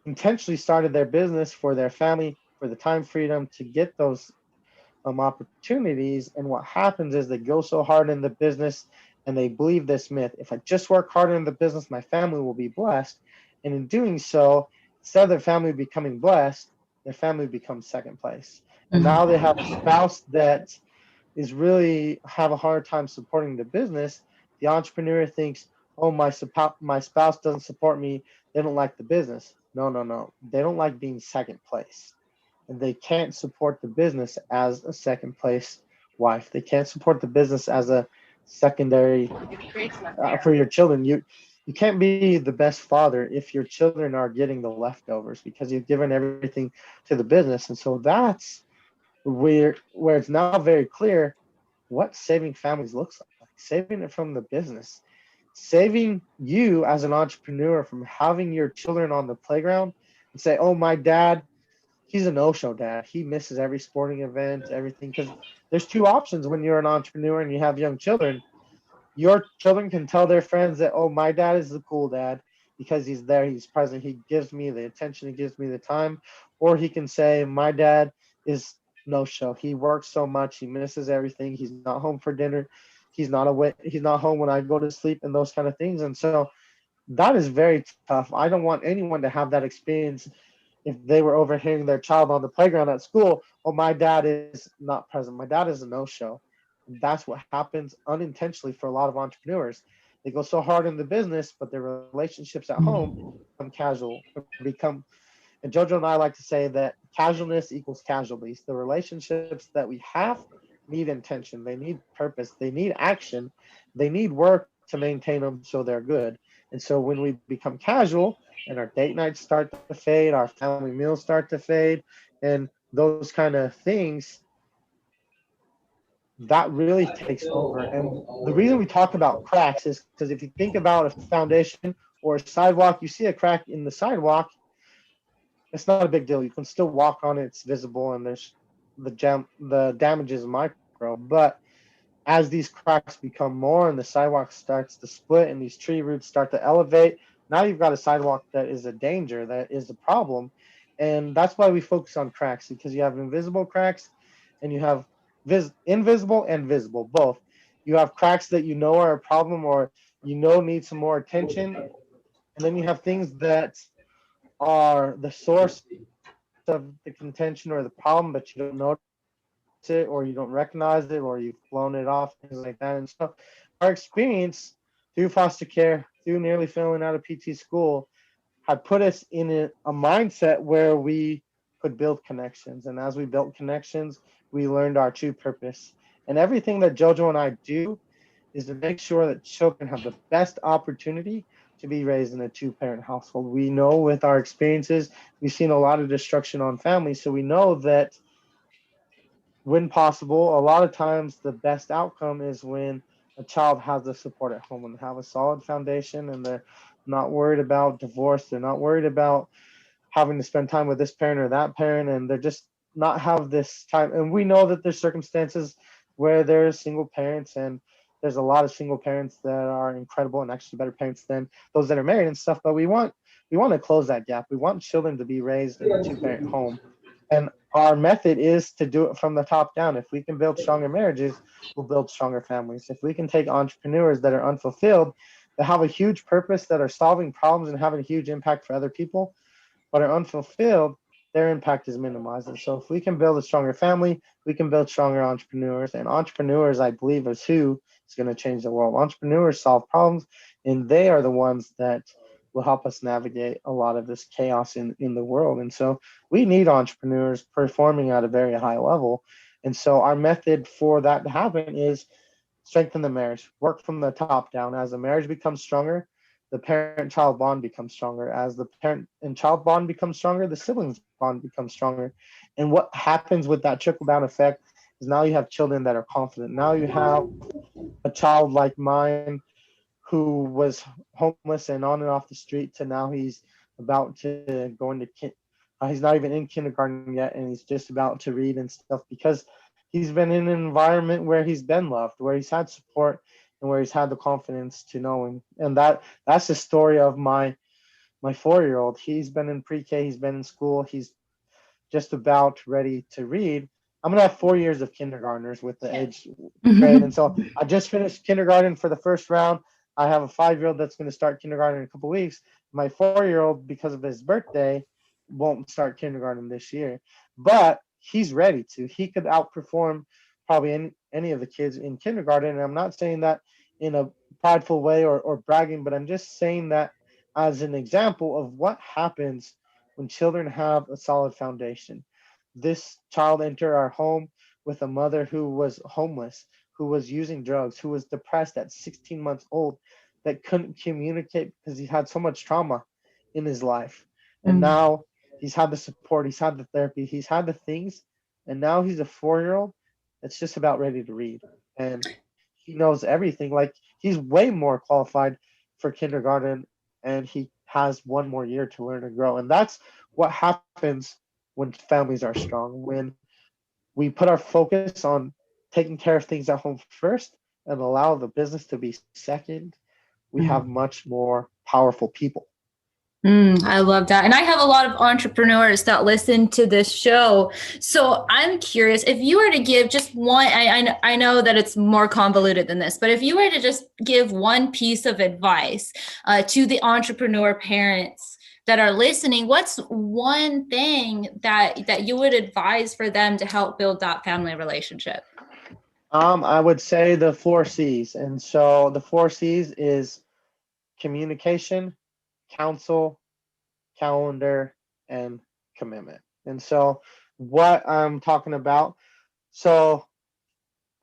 intentionally started their business for their family, for the time freedom to get those opportunities. And what happens is they go so hard in the business and they believe this myth: if I just work harder in the business, my family will be blessed. And in doing so, instead of their family becoming blessed, their family becomes second place. And now they have a spouse that is really have a hard time supporting the business. The entrepreneur thinks, oh, my spouse doesn't support me. They don't like the business. No. They don't like being second place. And they can't support the business as a second place wife. They can't support the business as a secondary for your children. You can't be the best father if your children are getting the leftovers because you've given everything to the business. And so that's where it's now very clear what saving families looks like. Saving it from the business, saving you as an entrepreneur from having your children on the playground and say, oh, my dad, he's a no-show dad. He misses every sporting event, everything. Because there's two options when you're an entrepreneur and you have young children. Your children can tell their friends that, oh, my dad is the cool dad because he's there, he's present, he gives me the attention, he gives me the time. Or he can say, my dad is no show. He works so much, he misses everything. He's not home for dinner. He's not home when I go to sleep, and those kind of things. And so that is very tough. I don't want anyone to have that experience if they were overhearing their child on the playground at school. Oh, my dad is not present. My dad is a no-show. And that's what happens unintentionally for a lot of entrepreneurs. They go so hard in the business, but their relationships at home become casual, and JoJo and I like to say that casualness equals casualties. The relationships that we have need intention. They need purpose. They need action. They need work to maintain them so they're good. And so when we become casual and our date nights start to fade, our family meals start to fade, and those kind of things, that really takes over. And the reason we talk about cracks is because if you think about a foundation or a sidewalk, you see a crack in the sidewalk, it's not a big deal. You can still walk on it. It's visible, and there's the damage is micro. But as these cracks become more and the sidewalk starts to split and these tree roots start to elevate, now you've got a sidewalk that is a danger, that is a problem. And that's why we focus on cracks, because you have invisible cracks and you have invisible and visible, both. You have cracks that you know are a problem or need some more attention. And then you have things that are the source of the contention or the problem, but you don't notice it or you don't recognize it or you've blown it off, things like that. And so our experience through foster care, through nearly failing out of PT school, had put us in a mindset where we could build connections. And as we built connections, we learned our true purpose. And everything that JoJo and I do is to make sure that children have the best opportunity to be raised in a two-parent household. We know with our experiences, we've seen a lot of destruction on families. So we know that when possible, a lot of times the best outcome is when a child has the support at home and have a solid foundation and they're not worried about divorce. They're not worried about having to spend time with this parent or that parent, and they're just not have this time. And we know that there's circumstances where there's single parents and there's a lot of single parents that are incredible and actually better parents than those that are married and stuff. But we want to close that gap. We want children to be raised in a two-parent home. And our method is to do it from the top down. If we can build stronger marriages, we'll build stronger families. If we can take entrepreneurs that are unfulfilled, that have a huge purpose, that are solving problems and having a huge impact for other people, but are unfulfilled, their impact is minimized. And so if we can build a stronger family, we can build stronger entrepreneurs. And entrepreneurs, I believe, is who is going to change the world. Entrepreneurs solve problems, and they are the ones that will help us navigate a lot of this chaos in the world. And so we need entrepreneurs performing at a very high level. And so our method for that to happen is strengthen the marriage, work from the top down. As the marriage becomes stronger, the parent-child bond becomes stronger. As the parent and child bond becomes stronger, the siblings bond becomes stronger. And what happens with that trickle-down effect is now you have children that are confident. Now you have a child like mine who was homeless and on and off the street to now he's about to go into he's not even in kindergarten yet, and he's just about to read and stuff because he's been in an environment where he's been loved, where he's had support, and where he's had the confidence to know him. And that's the story of my 4-year-old. He's been in pre-K, he's been in school, he's just about ready to read. I'm gonna have 4 years of kindergartners with the age grade, and so I just finished kindergarten for the first round. I have a 5-year-old that's going to start kindergarten in a couple of weeks. My 4-year-old, because of his birthday, won't start kindergarten this year, but he's ready to. He could outperform probably any of the kids in kindergarten. And I'm not saying that in a prideful way or bragging, but I'm just saying that as an example of what happens when children have a solid foundation. This child entered our home with a mother who was homeless, who was using drugs, who was depressed at 16 months old, that couldn't communicate because he had so much trauma in his life. And now he's had the support, he's had the therapy, he's had the things, and now he's a 4-year-old that's just about ready to read. And he knows everything. Like, he's way more qualified for kindergarten, and he has one more year to learn and grow. And that's what happens when families are strong, when we put our focus on taking care of things at home first and allow the business to be second. We have much more powerful people. I love that. And I have a lot of entrepreneurs that listen to this show. So I'm curious, if you were to give just one, I know that it's more convoluted than this, but if you were to just give one piece of advice to the entrepreneur parents that are listening, what's one thing that you would advise for them to help build that family relationship? I would say the 4 C's. And so the 4 C's is communication, counsel, calendar, and commitment. And so what I'm talking about, so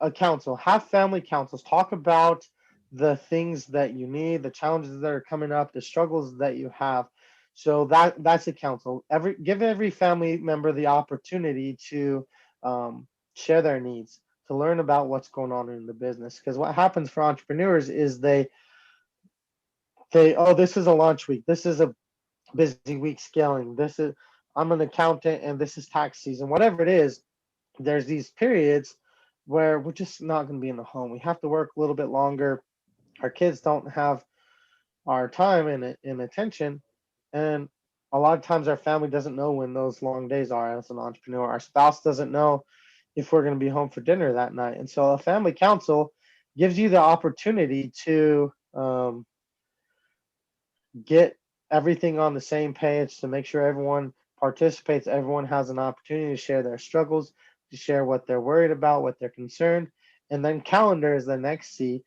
a council, have family councils, talk about the things that you need, the challenges that are coming up, the struggles that you have. So that's a council. Give every family member the opportunity to share their needs, to learn about what's going on in the business. Because what happens for entrepreneurs is they oh, this is a launch week, this is a busy week scaling, I'm an accountant and this is tax season, whatever it is. There's these periods where we're just not going to be in the home. We have to work a little bit longer. Our kids don't have our time and attention. And a lot of times our family doesn't know when those long days are as an entrepreneur. Our spouse doesn't know if we're going to be home for dinner that night. And so a family council gives you the opportunity to get everything on the same page, to make sure everyone participates, everyone has an opportunity to share their struggles, to share what they're worried about, what they're concerned. And then calendar is the next C.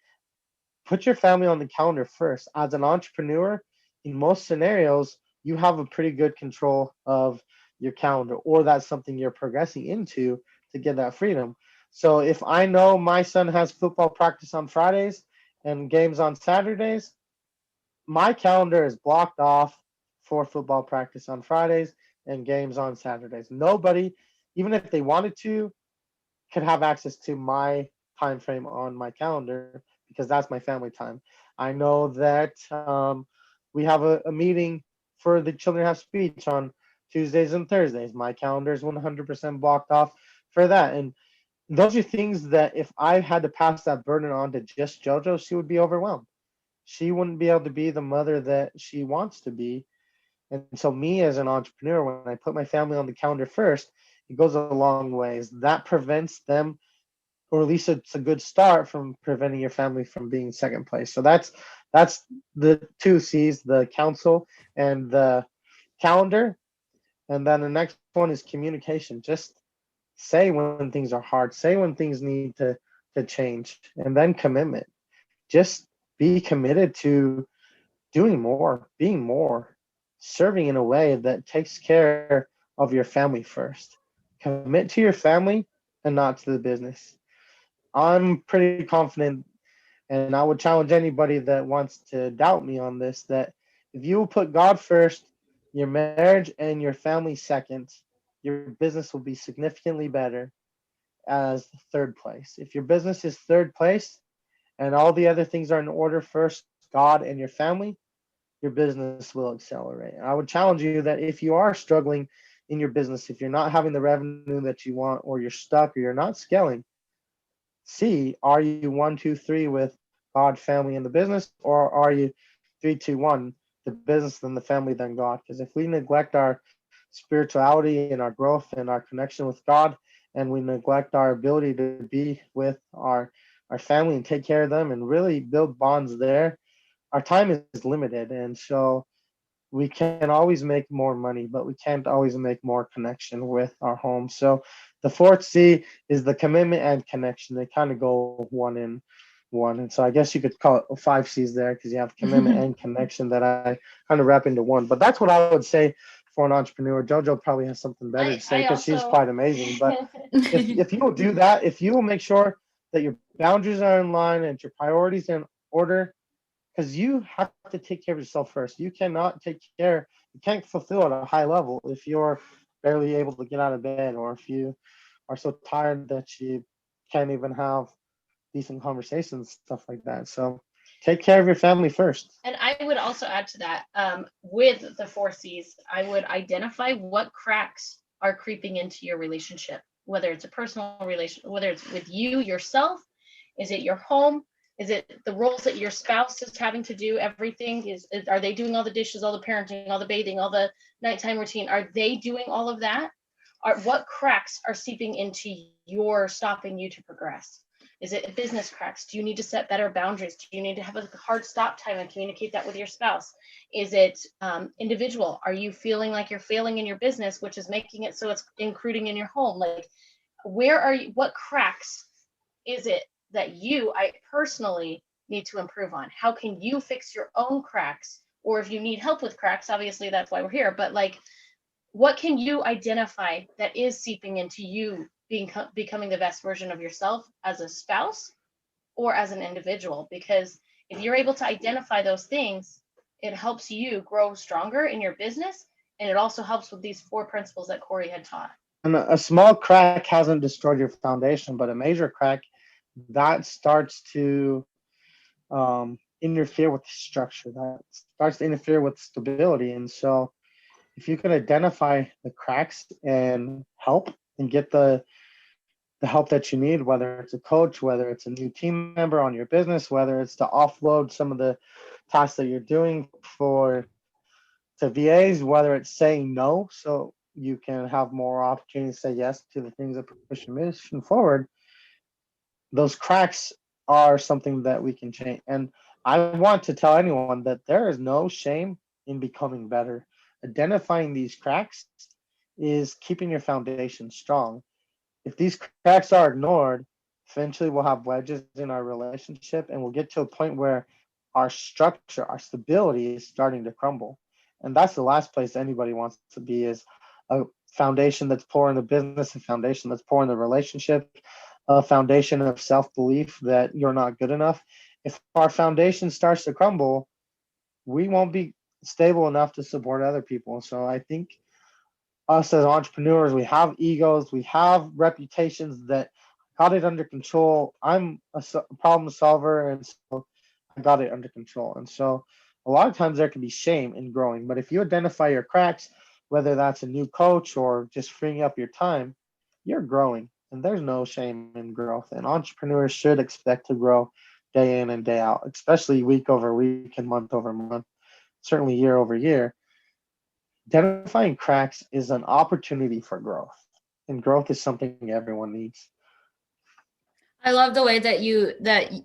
Put your family on the calendar first. As an entrepreneur, in most scenarios, you have a pretty good control of your calendar, or that's something you're progressing into to get that freedom. So if I know my son has football practice on Fridays and games on Saturdays, my calendar is blocked off for football practice on Fridays and games on Saturdays. Nobody, even if they wanted to, could have access to my time frame on my calendar, because that's my family time. I know that we have a meeting for the children have speech on Tuesdays and Thursdays. My calendar is 100% blocked off for that. And those are things that if I had to pass that burden on to just JoJo, she would be overwhelmed. She wouldn't be able to be the mother that she wants to be. And so me as an entrepreneur, when I put my family on the calendar first, it goes a long ways. That prevents them, or at least it's a good start from preventing your family from being second place. So that's the two C's, the counsel and the calendar. And then the next one is communication. Just say when things are hard, say when things need to change, and then commitment. Just be committed to doing more, being more, serving in a way that takes care of your family first. Commit to your family and not to the business. I'm pretty confident, and I would challenge anybody that wants to doubt me on this, that if you will put God first, your marriage and your family second, your business will be significantly better as third place. If your business is third place and all the other things are in order first, God and your family, your business will accelerate. I would challenge you that if you are struggling in your business, if you're not having the revenue that you want, or you're stuck, or you're not scaling, see, are you 1, 2, 3 with God, family, and the business, or are you 3, 2, 1, the business, then the family, then God? Because if we neglect our spirituality and our growth and our connection with God, and we neglect our ability to be with our family and take care of them and really build bonds there, our time is limited. And so we can always make more money, but we can't always make more connection with our home. So the fourth C is the commitment and connection. They kind of go one in one. And so I guess you could call it 5 C's there, because you have commitment and connection that I kind of wrap into one. But that's what I would say for an entrepreneur. JoJo probably has something better to say because she's quite amazing. But if you will do that, if you will make sure that your boundaries are in line and your priorities are in order, because you have to take care of yourself first. You can't fulfill at a high level if you're barely able to get out of bed, or if you are so tired that you can't even have decent conversations, stuff like that. So take care of your family first. And I would also add to that, with the 4 C's, I would identify what cracks are creeping into your relationship, whether it's a personal relation, whether it's with you yourself, is it your home? Is it the roles that your spouse is having to do everything? Are they doing all the dishes, all the parenting, all the bathing, all the nighttime routine? Are they doing all of that? What cracks are seeping into your stopping you to progress? Is it business cracks? Do you need to set better boundaries? Do you need to have a hard stop time and communicate that with your spouse? Is it individual? Are you feeling like you're failing in your business, which is making it so it's intruding in your home? Like, what cracks is it that I personally need to improve on? How can you fix your own cracks? Or if you need help with cracks, obviously that's why we're here. But like, what can you identify that is seeping into you becoming the best version of yourself as a spouse or as an individual? Because if you're able to identify those things, it helps you grow stronger in your business. And it also helps with these 4 principles that Cory had taught. And a small crack hasn't destroyed your foundation, but a major crack, that starts to interfere with the structure. That starts to interfere with stability. And so if you can identify the cracks and help and get the help that you need, whether it's a coach, whether it's a new team member on your business, whether it's to offload some of the tasks that you're doing to VAs, whether it's saying no so you can have more opportunity to say yes to the things that push your mission forward, those cracks are something that we can change. And I want to tell anyone that there is no shame in becoming better. Identifying these cracks is keeping your foundation strong. If these cracks are ignored, eventually we'll have wedges in our relationship, and we'll get to a point where our structure, our stability is starting to crumble. And that's the last place anybody wants to be, is a foundation that's poor in the business, a foundation that's poor in the relationship, a foundation of self-belief that you're not good enough. If our foundation starts to crumble, we won't be stable enough to support other people. So I think us as entrepreneurs, we have egos, we have reputations that got it under control. I'm a problem solver, and so I got it under control. And so a lot of times there can be shame in growing, but if you identify your cracks, whether that's a new coach or just freeing up your time, you're growing. And there's no shame in growth. And entrepreneurs should expect to grow day in and day out, especially week over week and month over month, certainly year over year. Identifying cracks is an opportunity for growth, and growth is something everyone needs. I love the way that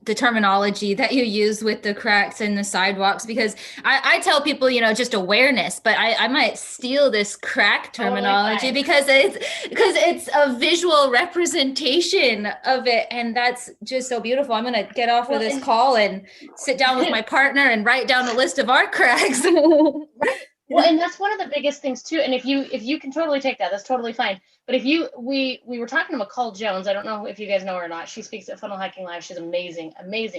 the terminology that you use with the cracks and the sidewalks, because I tell people, just awareness, but I might steal this crack terminology because it's a visual representation of it. And that's just so beautiful. I'm going to get off of this call and sit down with my partner and write down a list of our cracks. Well, and that's one of the biggest things too. And if you can totally take that, that's totally fine. But we were talking to McCall Jones. I don't know if you guys know her or not. She speaks at Funnel Hacking Live. She's amazing.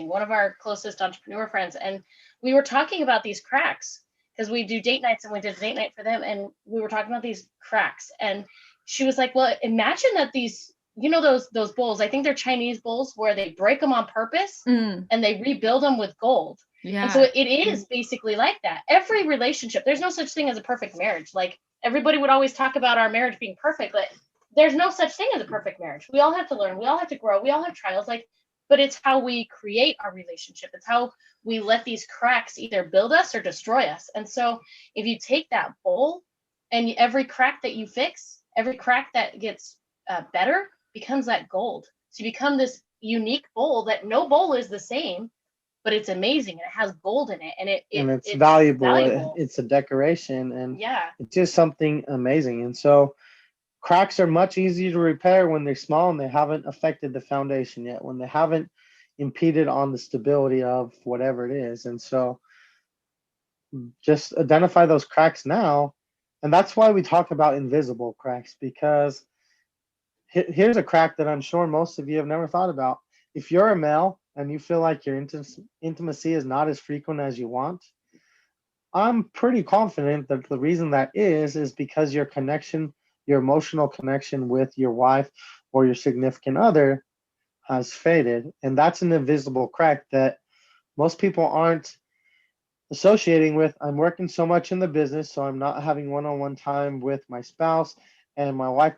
One of our closest entrepreneur friends. And we were talking about these cracks because we do date nights, and we did a date night for them. And we were talking about these cracks. And she was like, well, imagine that these, those bowls, I think they're Chinese bowls where they break them on purpose and they rebuild them with gold. Yeah. And so it is basically like that. Every relationship, there's no such thing as a perfect marriage. Like, everybody would always talk about our marriage being perfect, but there's no such thing as a perfect marriage. We all have to learn. We all have to grow. We all have trials. But it's how we create our relationship. It's how we let these cracks either build us or destroy us. And so if you take that bowl and every crack that you fix, every crack that gets better becomes that gold. So you become this unique bowl that no bowl is the same, but it's amazing. And it has gold in it, and it's valuable. It's a decoration, and it's just something amazing. And so cracks are much easier to repair when they're small and they haven't affected the foundation yet, when they haven't impeded on the stability of whatever it is. And so just identify those cracks now. And that's why we talk about invisible cracks, because here's a crack that I'm sure most of you have never thought about. If you're a male and you feel like your intimacy is not as frequent as you want, I'm pretty confident that the reason that is because your emotional connection with your wife or your significant other has faded. And that's an invisible crack that most people aren't associating with. I'm working so much in the business, so I'm not having one-on-one time with my spouse, and my wife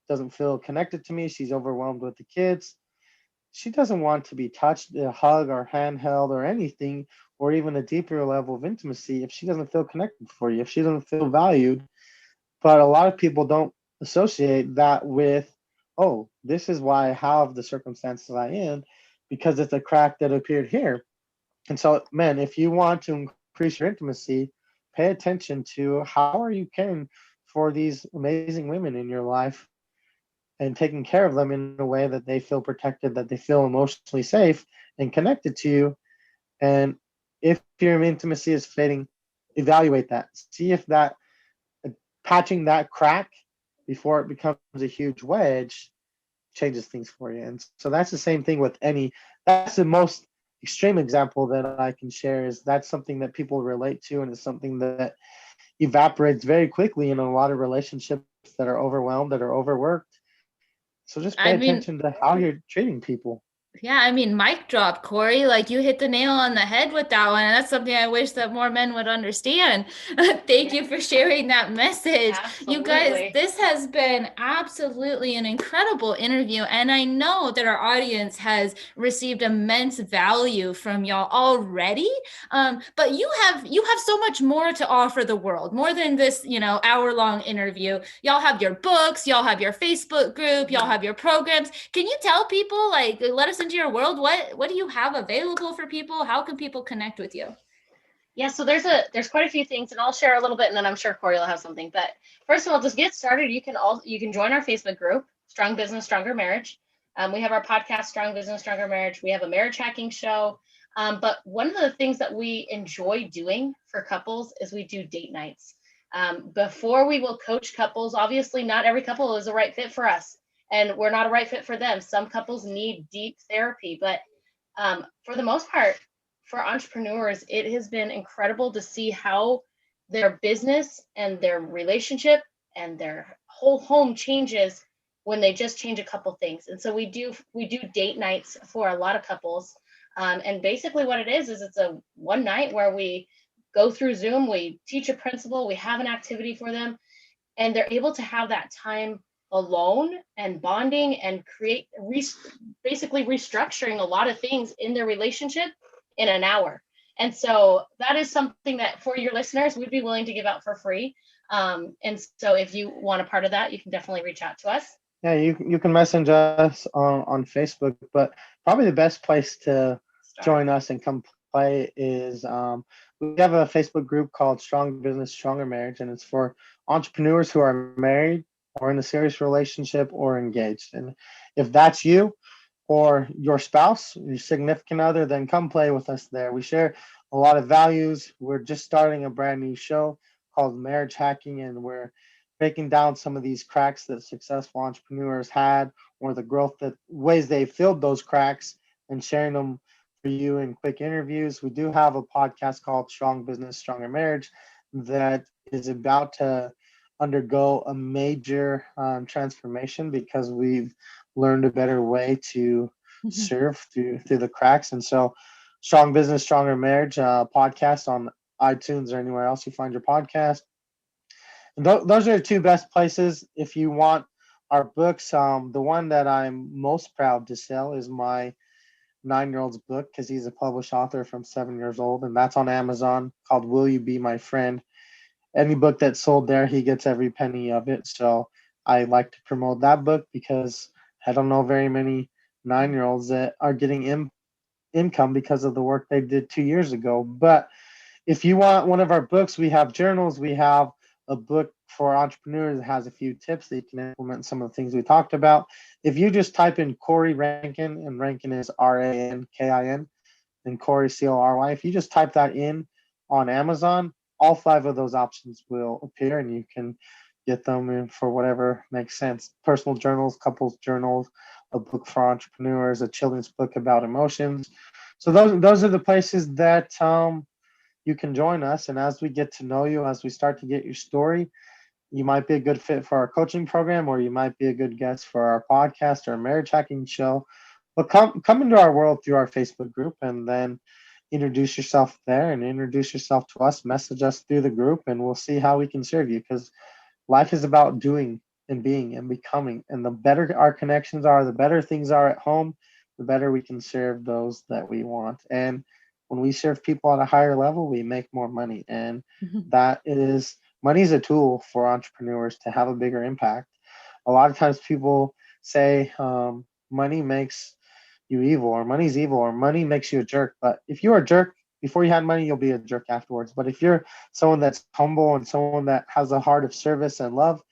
doesn't feel connected to me. She's overwhelmed with the kids. She doesn't want to be touched, a hug or handheld or anything, or even a deeper level of intimacy if she doesn't feel connected for you, if she doesn't feel valued. But a lot of people don't associate that with, oh, this is why I have the circumstances I am, because it's a crack that appeared here. And so, man, if you want to increase your intimacy, pay attention to how are you caring for these amazing women in your life and taking care of them in a way that they feel protected, that they feel emotionally safe and connected to you. And if your intimacy is fading, evaluate that. See if that patching that crack before it becomes a huge wedge changes things for you. And so that's the same thing with that's the most extreme example that I can share, is that's something that people relate to, and it's something that evaporates very quickly in a lot of relationships that are overwhelmed, that are overworked. So just pay attention to how you're treating people. Yeah, mic drop, Cory. Like, you hit the nail on the head with that one. And that's something I wish that more men would understand. Thank you for sharing that message. Absolutely. You guys, this has been absolutely an incredible interview. And I know that our audience has received immense value from y'all already. But you have so much more to offer the world, more than this, hour-long interview. Y'all have your books, y'all have your Facebook group, y'all have your programs. Can you tell people, let us into your world, what do you have available for people? How can people connect with you? Yeah, so there's quite a few things, and I'll share a little bit, and then I'm sure Cory will have something. But first of all, just get started. You can join our Facebook group, Strong Business, Stronger Marriage. We have our podcast, Strong Business, Stronger Marriage. We have a marriage hacking show. But one of the things that we enjoy doing for couples is we do date nights. Before we will coach couples, obviously not every couple is a right fit for us, and we're not a right fit for them. Some couples need deep therapy, but for the most part, for entrepreneurs, it has been incredible to see how their business and their relationship and their whole home changes when they just change a couple things. And so we do date nights for a lot of couples. And basically what it is it's a one night where we go through Zoom, we teach a principle, we have an activity for them, and they're able to have that time alone and bonding and basically restructuring a lot of things in their relationship in an hour. And so that is something that for your listeners, we'd be willing to give out for free. And so if you want a part of that, you can definitely reach out to us. Yeah, you can message us on Facebook, but probably the best place to join us and come play is we have a Facebook group called Strong Business, Stronger Marriage, and it's for entrepreneurs who are married or in a serious relationship or engaged. And if that's you or your spouse, your significant other, then come play with us there. We share a lot of values. We're just starting a brand new show called Marriage Hacking, and we're breaking down some of these cracks that successful entrepreneurs had, or the growth that ways they filled those cracks, and sharing them for you in quick interviews. We do have a podcast called Strong Business, Stronger Marriage that is about to undergo a major transformation because we've learned a better way to serve through the cracks. And so Strong Business, Stronger Marriage podcast on iTunes or anywhere else you find your podcast. Those are the two best places. If you want our books, the one that I'm most proud to sell is my 9-year-old's book, because he's a published author from 7 years old, and that's on Amazon, called Will You Be My Friend? Any book that's sold there, he gets every penny of it. So I like to promote that book because I don't know very many 9-year-olds that are getting income because of the work they did 2 years ago. But if you want one of our books, we have journals, we have a book for entrepreneurs that has a few tips that you can implement some of the things we talked about. If you just type in Cory Rankin, and Rankin is Rankin, and Cory Cory, if you just type that in on Amazon, all 5 of those options will appear, and you can get them in for whatever makes sense. Personal journals, couples journals, a book for entrepreneurs, a children's book about emotions. So those are the places that you can join us. And as we get to know you, as we start to get your story, you might be a good fit for our coaching program, or you might be a good guest for our podcast or marriage hacking show. But come into our world through our Facebook group, and then introduce yourself there and introduce yourself to us. Message us through the group, and we'll see how we can serve you, because life is about doing and being and becoming. And the better our connections are, the better things are at home, the better we can serve those that we want. And when we serve people at a higher level, we make more money. And money is a tool for entrepreneurs to have a bigger impact. A lot of times people say money makes you evil, or money's evil, or money makes you a jerk. But if you're a jerk before you had money, you'll be a jerk afterwards. But if you're someone that's humble and someone that has a heart of service and love,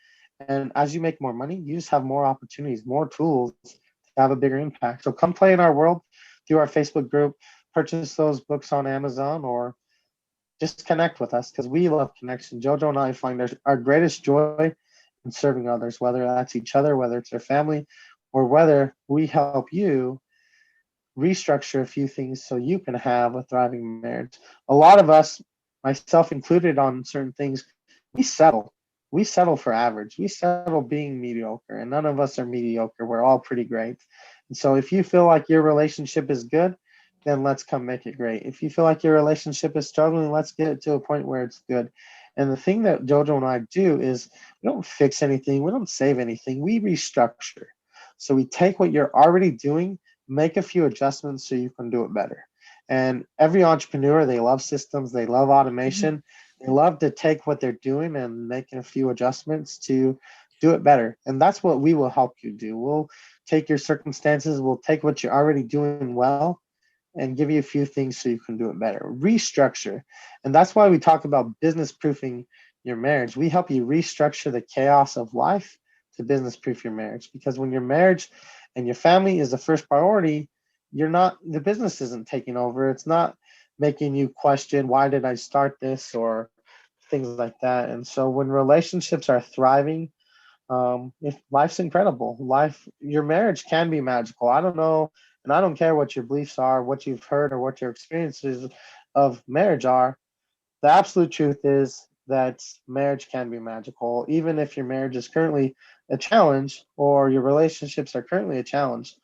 and as you make more money, you just have more opportunities, more tools to have a bigger impact. So come play in our world through our Facebook group. Purchase those books on Amazon, or just connect with us, because we love connection. JoJo and I find our greatest joy in serving others, whether that's each other, whether it's their family, or whether we help you restructure a few things so you can have a thriving marriage. A lot of us, myself included, on certain things, we settle. We settle for average. We settle being mediocre, and none of us are mediocre. We're all pretty great. And so if you feel like your relationship is good, then let's come make it great. If you feel like your relationship is struggling, let's get it to a point where it's good. And the thing that JoJo and I do is we don't fix anything. We don't save anything. We restructure. So we take what you're already doing, make a few adjustments so you can do it better. And every entrepreneur, they love systems. They love automation. They love to take what they're doing and make a few adjustments to do it better. And that's what we will help you do. We'll take your circumstances. We'll take what you're already doing well and give you a few things so you can do it better. Restructure. And that's why we talk about business proofing your marriage. We help you restructure the chaos of life to business proof your marriage. Because when your marriage and your family is the first priority, the business isn't taking over. It's not making you question, why did I start this, or things like that. And so when relationships are thriving, if life's incredible. Your marriage can be magical. I don't know. And I don't care what your beliefs are, what you've heard, or what your experiences of marriage are. The absolute truth is that marriage can be magical. Even if your marriage is currently a challenge, or your relationships are currently a challenge,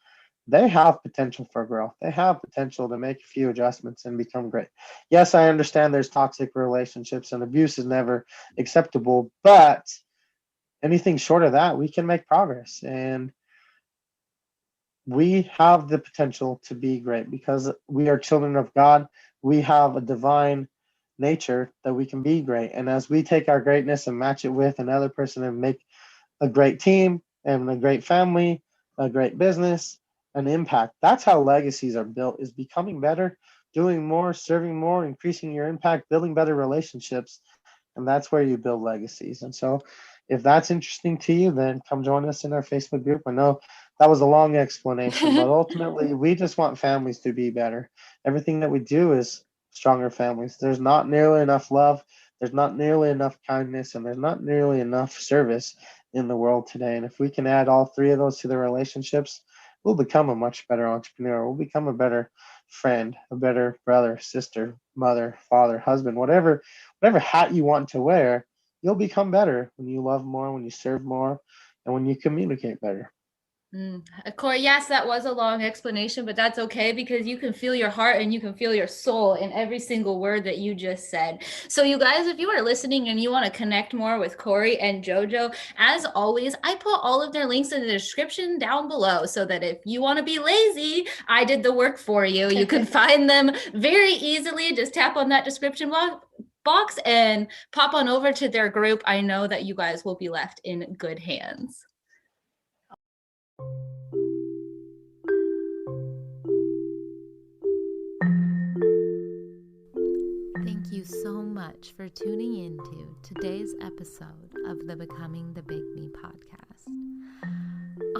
they have potential for growth. They have potential to make a few adjustments and become great. Yes, I understand there's toxic relationships and abuse is never acceptable, but anything short of that, we can make progress. And we have the potential to be great because we are children of God. We have a divine nature that we can be great. And as we take our greatness and match it with another person and make a great team and a great family, a great business, an impact, that's how legacies are built, is becoming better, doing more, serving more, increasing your impact, building better relationships. And that's where you build legacies. And so if that's interesting to you, then come join us in our Facebook group. I know that was a long explanation, but ultimately we just want families to be better. Everything that we do is stronger families. There's not nearly enough love, there's not nearly enough kindness, and there's not nearly enough service in the world today. And if we can add all three of those to the relationships, we'll become a much better entrepreneur. We'll become a better friend, a better brother, sister, mother, father, husband, whatever hat you want to wear. You'll become better when you love more, when you serve more, and when you communicate better. Cory, yes, that was a long explanation, but that's okay because you can feel your heart and you can feel your soul in every single word that you just said. So you guys, if you are listening and you want to connect more with Cory and JoJo, as always, I put all of their links in the description down below so that if you want to be lazy, I did the work for you. You can find them very easily. Just tap on that description box and pop on over to their group. I know that you guys will be left in good hands. Thank you so much for tuning into today's episode of the Becoming the Big Me podcast.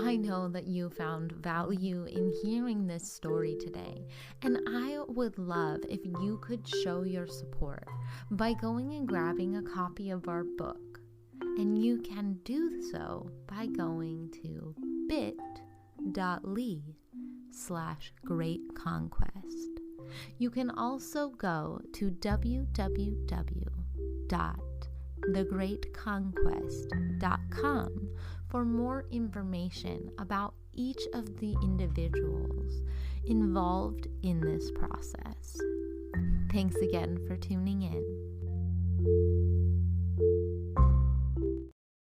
I know that you found value in hearing this story today, and I would love if you could show your support by going and grabbing a copy of our book. And you can do so by going to bit.ly/Great Conquest. You can also go to www.thegreatconquest.com for more information about each of the individuals involved in this process. Thanks again for tuning in.